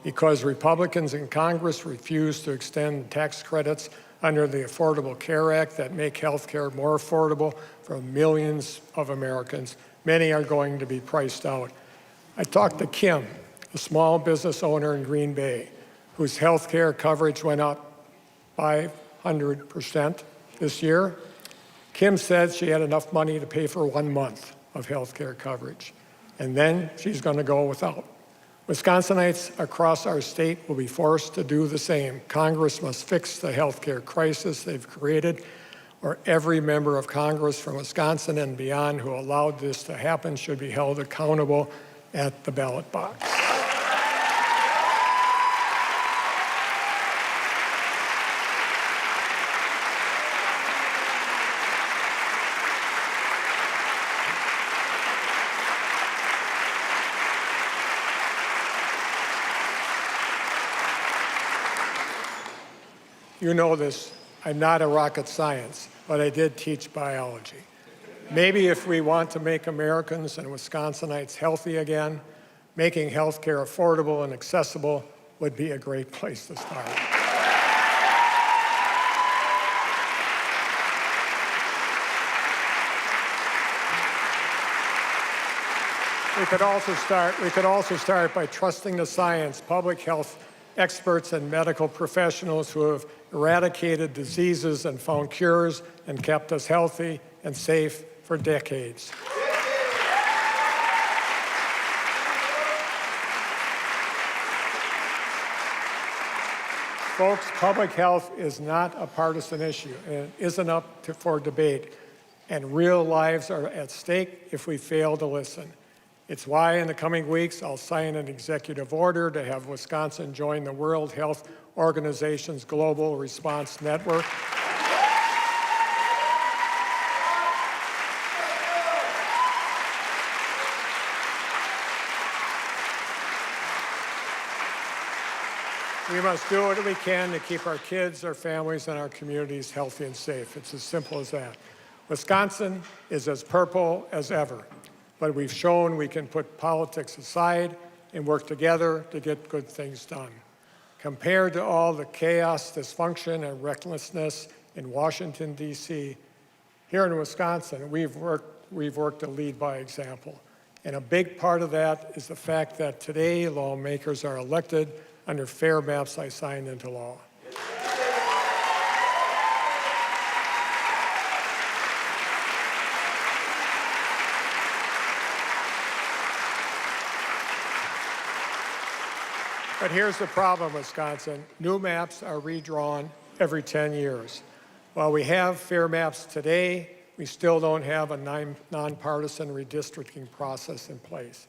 because Republicans in Congress refuse to extend tax credits under the Affordable Care Act that make health care more affordable for millions of Americans. Many are going to be priced out. I talked to Kim, a small business owner in Green Bay, whose health care coverage went up 500% this year. Kim said she had enough money to pay for 1 month of health care coverage, and then she's going to go without. Wisconsinites across our state will be forced to do the same. Congress must fix the health care crisis they've created, or every member of Congress from Wisconsin and beyond who allowed this to happen should be held accountable at the ballot box. You know this, I'm not a rocket science, but I did teach biology. Maybe if we want to make Americans and Wisconsinites healthy again, making health care affordable and accessible would be a great place to start. We could also start by trusting the science, public health experts and medical professionals who have eradicated diseases and found cures and kept us healthy and safe for decades. Folks, public health is not a partisan issue, and it isn't up for debate, and real lives are at stake if we fail to listen. It's why in the coming weeks I'll sign an executive order to have Wisconsin join the World Health Organization's Global Response Network. We must do what we can to keep our kids, our families, and our communities healthy and safe. It's as simple as that. Wisconsin is as purple as ever, but we've shown we can put politics aside and work together to get good things done. Compared to all the chaos, dysfunction, and recklessness in Washington, D.C., here in Wisconsin, we've worked to lead by example. And a big part of that is the fact that today lawmakers are elected under fair maps I signed into law. But here's the problem, Wisconsin. New maps are redrawn every 10 years. While we have fair maps today, we still don't have a nonpartisan redistricting process in place.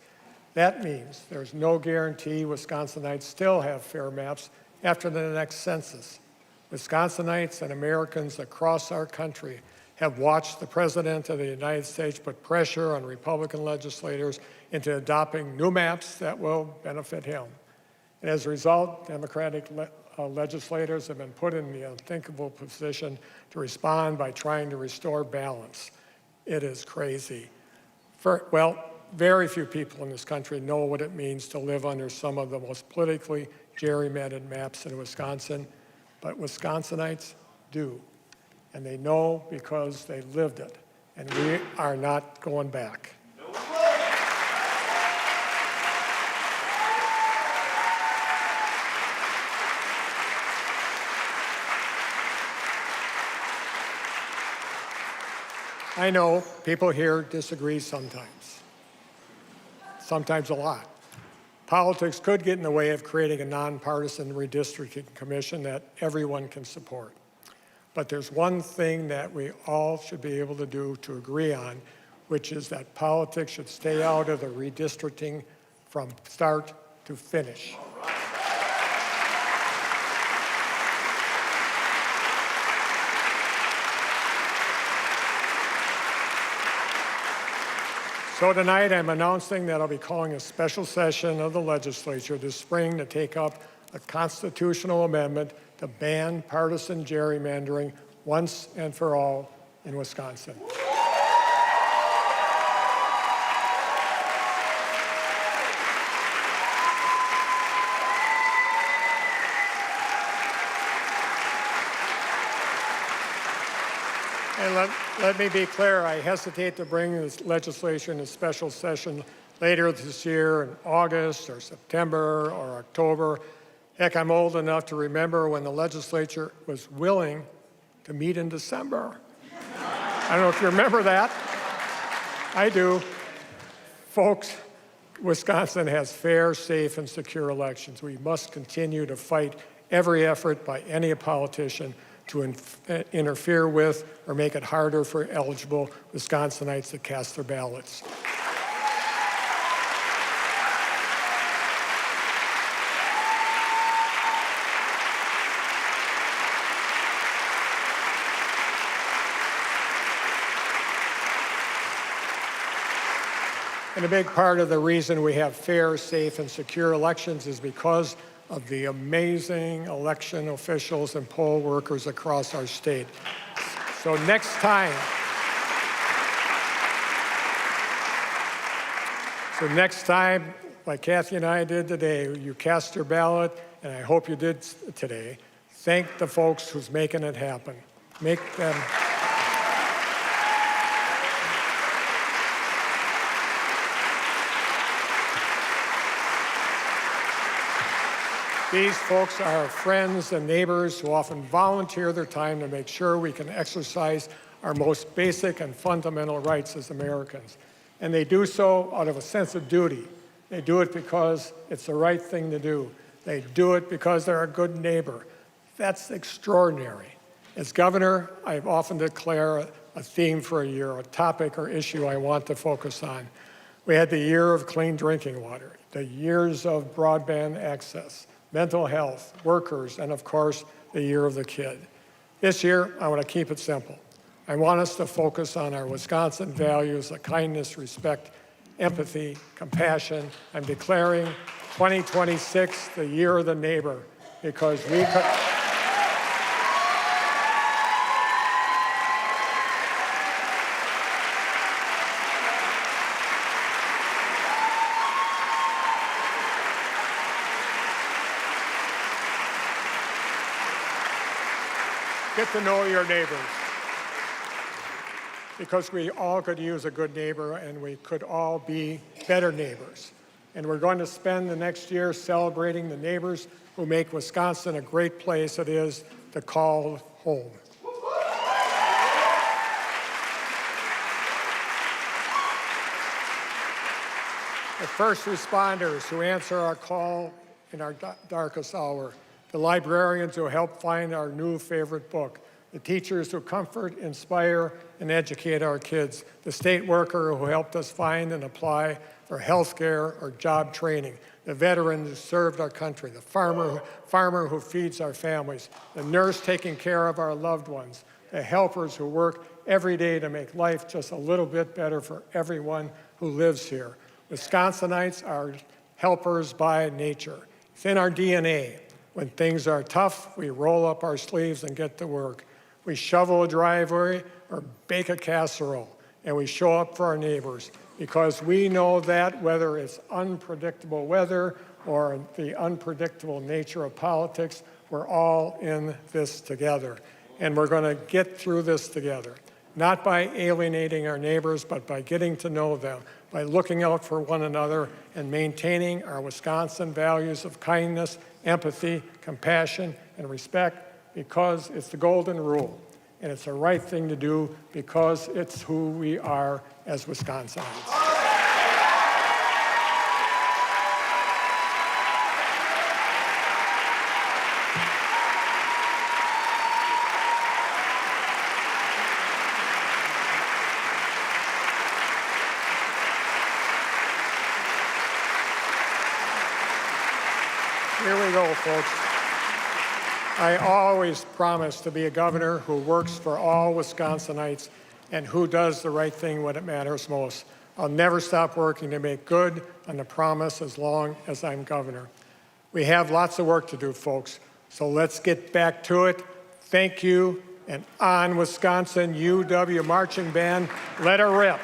That means there's no guarantee Wisconsinites still have fair maps after the next census. Wisconsinites and Americans across our country have watched the President of the United States put pressure on Republican legislators into adopting new maps that will benefit him. And as a result, Democratic legislators have been put in the unthinkable position to respond by trying to restore balance. It is crazy. Very few people in this country know what it means to live under some of the most politically gerrymandered maps in Wisconsin, but Wisconsinites do. And they know because they lived it, and we are not going back. I know people here disagree sometimes a lot. Politics could get in the way of creating a nonpartisan redistricting commission that everyone can support. But there's one thing that we all should be able to do to agree on, which is that politics should stay out of the redistricting from start to finish. So tonight I'm announcing that I'll be calling a special session of the legislature this spring to take up a constitutional amendment to ban partisan gerrymandering once and for all in Wisconsin. And let me be clear, I hesitate to bring this legislation in special session later this year in August or September or October. Heck, I'm old enough to remember when the legislature was willing to meet in December. I don't know if you remember that. I do. Folks, Wisconsin has fair, safe, and secure elections. We must continue to fight every effort by any politician to interfere with or make it harder for eligible Wisconsinites to cast their ballots. And a big part of the reason we have fair, safe, and secure elections is because of the amazing election officials and poll workers across our state. So next time, like Kathy and I did today, you cast your ballot, and I hope you did today, thank the folks who's making it happen. Make them. These folks are our friends and neighbors who often volunteer their time to make sure we can exercise our most basic and fundamental rights as Americans. And they do so out of a sense of duty. They do it because it's the right thing to do. They do it because they're a good neighbor. That's extraordinary. As governor, I often declare a theme for a year, a topic or issue I want to focus on. We had the year of clean drinking water, the years of broadband access, mental health, workers, and of course, the year of the kid. This year, I want to keep it simple. I want us to focus on our Wisconsin values of kindness, respect, empathy, compassion. I'm declaring 2026 the year of the neighbor because we could. Get to know your neighbors, because we all could use a good neighbor and we could all be better neighbors. And we're going to spend the next year celebrating the neighbors who make Wisconsin a great place it is to call home. The first responders who answer our call in our darkest hour, the librarians who help find our new favorite book, the teachers who comfort, inspire, and educate our kids, the state worker who helped us find and apply for health care or job training, the veteran who served our country, the farmer who feeds our families, the nurse taking care of our loved ones, the helpers who work every day to make life just a little bit better for everyone who lives here. Wisconsinites are helpers by nature. It's in our DNA. When things are tough, we roll up our sleeves and get to work. We shovel a driveway or bake a casserole, and we show up for our neighbors because we know that whether it's unpredictable weather or the unpredictable nature of politics, we're all in this together. And we're going to get through this together, not by alienating our neighbors, but by getting to know them, by looking out for one another and maintaining our Wisconsin values of kindness, empathy, compassion, and respect, because it's the golden rule. And it's the right thing to do because it's who we are as Wisconsinites. Here we go, folks. I always promise to be a governor who works for all Wisconsinites and who does the right thing when it matters most. I'll never stop working to make good on the promise as long as I'm governor. We have lots of work to do, folks, so let's get back to it. Thank you, and on Wisconsin UW Marching Band, let her rip.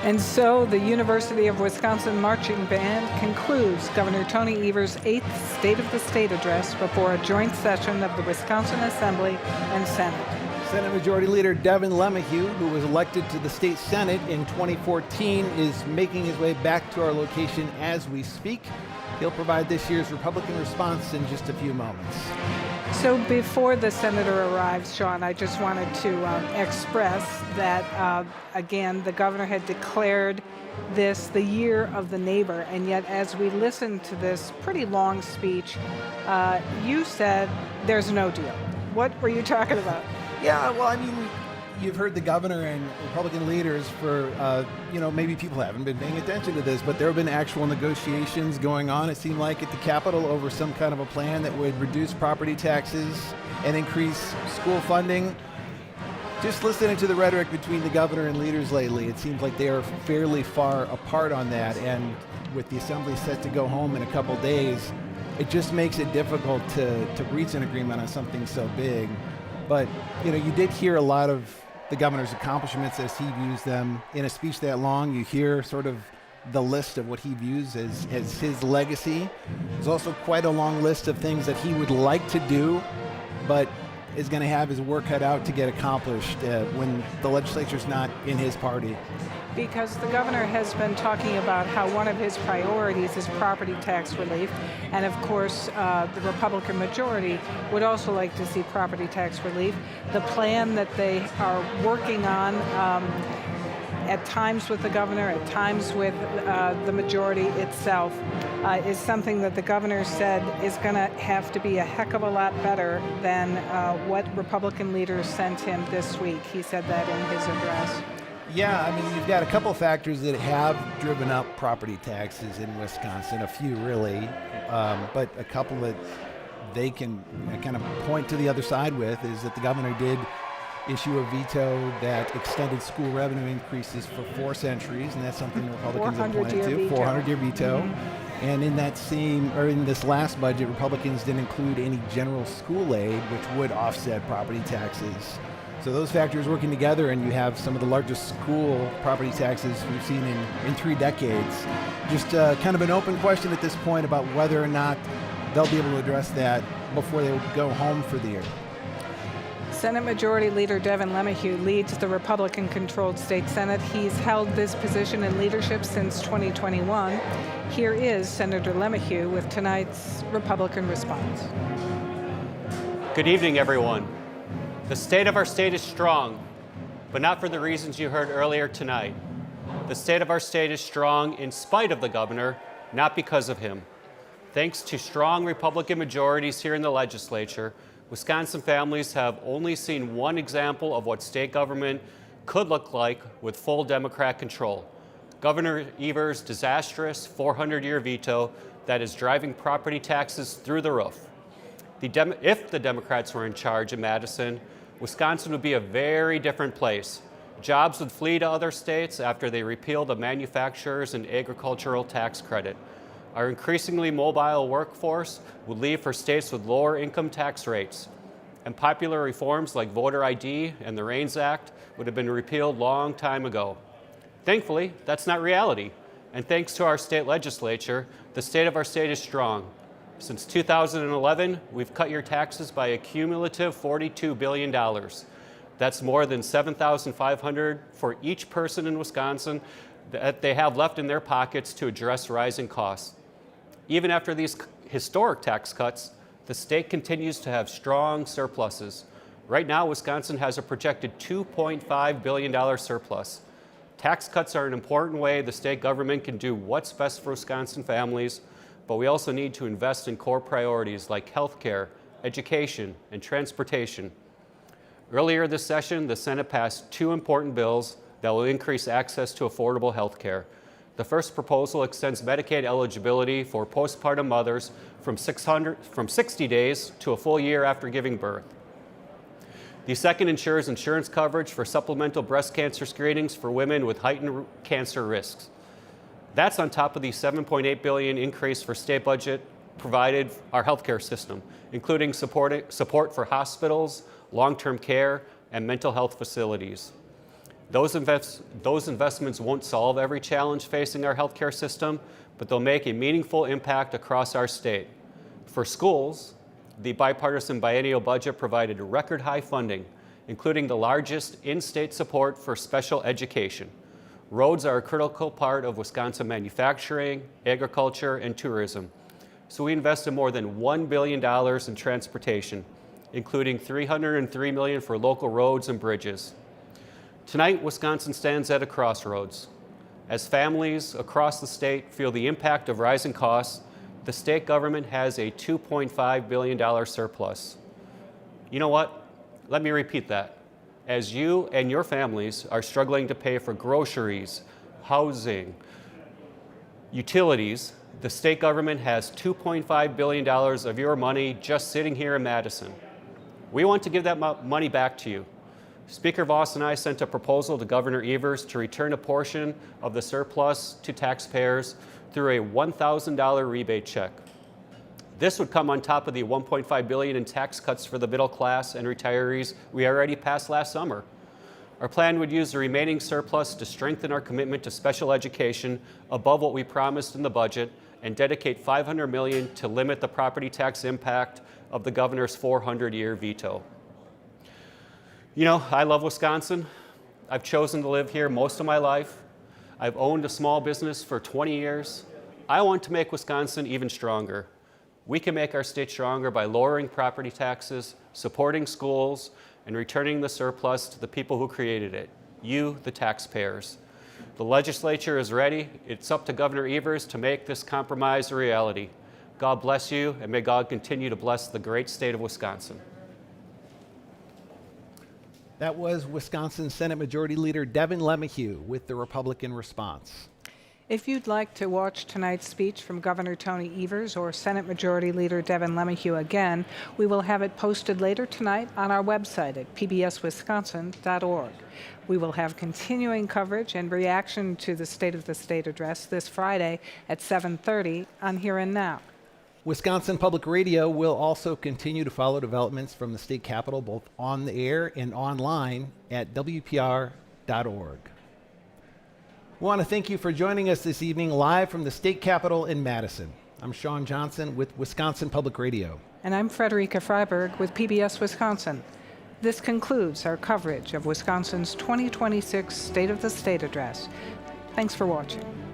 And so the University of Wisconsin Marching Band concludes Governor Tony Evers' 8th State of the State address before a joint session of the Wisconsin Assembly and Senate. Senate Majority Leader Devin LeMahieu, who was elected to the state Senate in 2014, is making his way back to our location as we speak. He'll provide this year's Republican response in just a few moments. So before the senator arrives, Sean, I just wanted to express that, again, the governor had declared this the year of the neighbor, and yet as we listened to this pretty long speech, you said there's no deal. What were you talking about? Yeah, well, I mean, you've heard the governor and Republican leaders for, maybe people haven't been paying attention to this, but there have been actual negotiations going on, it seemed like, at the Capitol over some kind of a plan that would reduce property taxes and increase school funding. Just listening to the rhetoric between the governor and leaders lately, it seems like they are fairly far apart on that, and with the assembly set to go home in a couple days, it just makes it difficult to reach an agreement on something so big. But, you did hear a lot of the governor's accomplishments as he views them. In a speech that long, you hear sort of the list of what he views as his legacy. There's also quite a long list of things that he would like to do, but is going to have his work cut out to get accomplished when the legislature's not in his party. Because the governor has been talking about how one of his priorities is property tax relief, and of course the Republican majority would also like to see property tax relief. The plan that they are working on at times with the governor, at times with the majority itself, is something that the governor said is going to have to be a heck of a lot better than what Republican leaders sent him this week. He said that in his address. Yeah, I mean, you've got a couple factors that have driven up property taxes in Wisconsin, a few really, but a couple that they can kind of point to the other side with is that the governor did issue a veto that extended school revenue increases for 4 centuries, and that's something the Republicans have pointed to, 400-year veto. Mm-hmm. And in this last budget, Republicans didn't include any general school aid, which would offset property taxes. So those factors working together, and you have some of the largest school property taxes we've seen in 3 decades. Just kind of an open question at this point about whether or not they'll be able to address that before they go home for the year. Senate Majority Leader Devin LeMahieu leads the Republican-controlled state Senate. He's held this position in leadership since 2021. Here is Senator LeMahieu with tonight's Republican response. Good evening, everyone. The state of our state is strong, but not for the reasons you heard earlier tonight. The state of our state is strong in spite of the governor, not because of him. Thanks to strong Republican majorities here in the legislature, Wisconsin families have only seen one example of what state government could look like with full Democrat control. Governor Evers' disastrous 400-year veto that is driving property taxes through the roof. If the Democrats were in charge in Madison, Wisconsin would be a very different place. Jobs would flee to other states after they repeal the manufacturers and agricultural tax credit. Our increasingly mobile workforce would leave for states with lower income tax rates. And popular reforms like voter ID and the REINS Act would have been repealed long time ago. Thankfully, that's not reality. And thanks to our state legislature, the state of our state is strong. Since 2011, we've cut your taxes by a cumulative $42 billion. That's more than $7,500 for each person in Wisconsin that they have left in their pockets to address rising costs. Even after these historic tax cuts, the state continues to have strong surpluses. Right now, Wisconsin has a projected $2.5 billion surplus. Tax cuts are an important way the state government can do what's best for Wisconsin families, but we also need to invest in core priorities like healthcare, education, and transportation. Earlier this session, the Senate passed 2 important bills that will increase access to affordable healthcare. The first proposal extends Medicaid eligibility for postpartum mothers from 60 days to a full year after giving birth. The second ensures insurance coverage for supplemental breast cancer screenings for women with heightened cancer risks. That's on top of the $7.8 billion increase for state budget provided our healthcare system, including support for hospitals, long-term care, and mental health facilities. Those investments won't solve every challenge facing our healthcare system, but they'll make a meaningful impact across our state. For schools, the bipartisan biennial budget provided record high funding, including the largest in-state support for special education. Roads are a critical part of Wisconsin manufacturing, agriculture, and tourism. So we invested more than $1 billion in transportation, including $303 million for local roads and bridges. Tonight, Wisconsin stands at a crossroads. As families across the state feel the impact of rising costs, the state government has a $2.5 billion surplus. You know what? Let me repeat that. As you and your families are struggling to pay for groceries, housing, utilities, the state government has $2.5 billion of your money just sitting here in Madison. We want to give that money back to you. Speaker Voss and I sent a proposal to Governor Evers to return a portion of the surplus to taxpayers through a $1,000 rebate check. This would come on top of the $1.5 billion in tax cuts for the middle class and retirees we already passed last summer. Our plan would use the remaining surplus to strengthen our commitment to special education above what we promised in the budget and dedicate $500 million to limit the property tax impact of the governor's 400-year veto. You know, I love Wisconsin. I've chosen to live here most of my life. I've owned a small business for 20 years. I want to make Wisconsin even stronger. We can make our state stronger by lowering property taxes, supporting schools, and returning the surplus to the people who created it, you, the taxpayers. The legislature is ready. It's up to Governor Evers to make this compromise a reality. God bless you, and may God continue to bless the great state of Wisconsin. That was Wisconsin Senate Majority Leader Devin LeMahieu with the Republican response. If you'd like to watch tonight's speech from Governor Tony Evers or Senate Majority Leader Devin LeMahieu again, we will have it posted later tonight on our website at pbswisconsin.org. We will have continuing coverage and reaction to the State of the State address this Friday at 7:30 on Here and Now. Wisconsin Public Radio will also continue to follow developments from the state capitol, both on the air and online at WPR.org. We want to thank you for joining us this evening live from the state capitol in Madison. I'm Sean Johnson with Wisconsin Public Radio. And I'm Frederica Freiberg with PBS Wisconsin. This concludes our coverage of Wisconsin's 2026 State of the State address. Thanks for watching.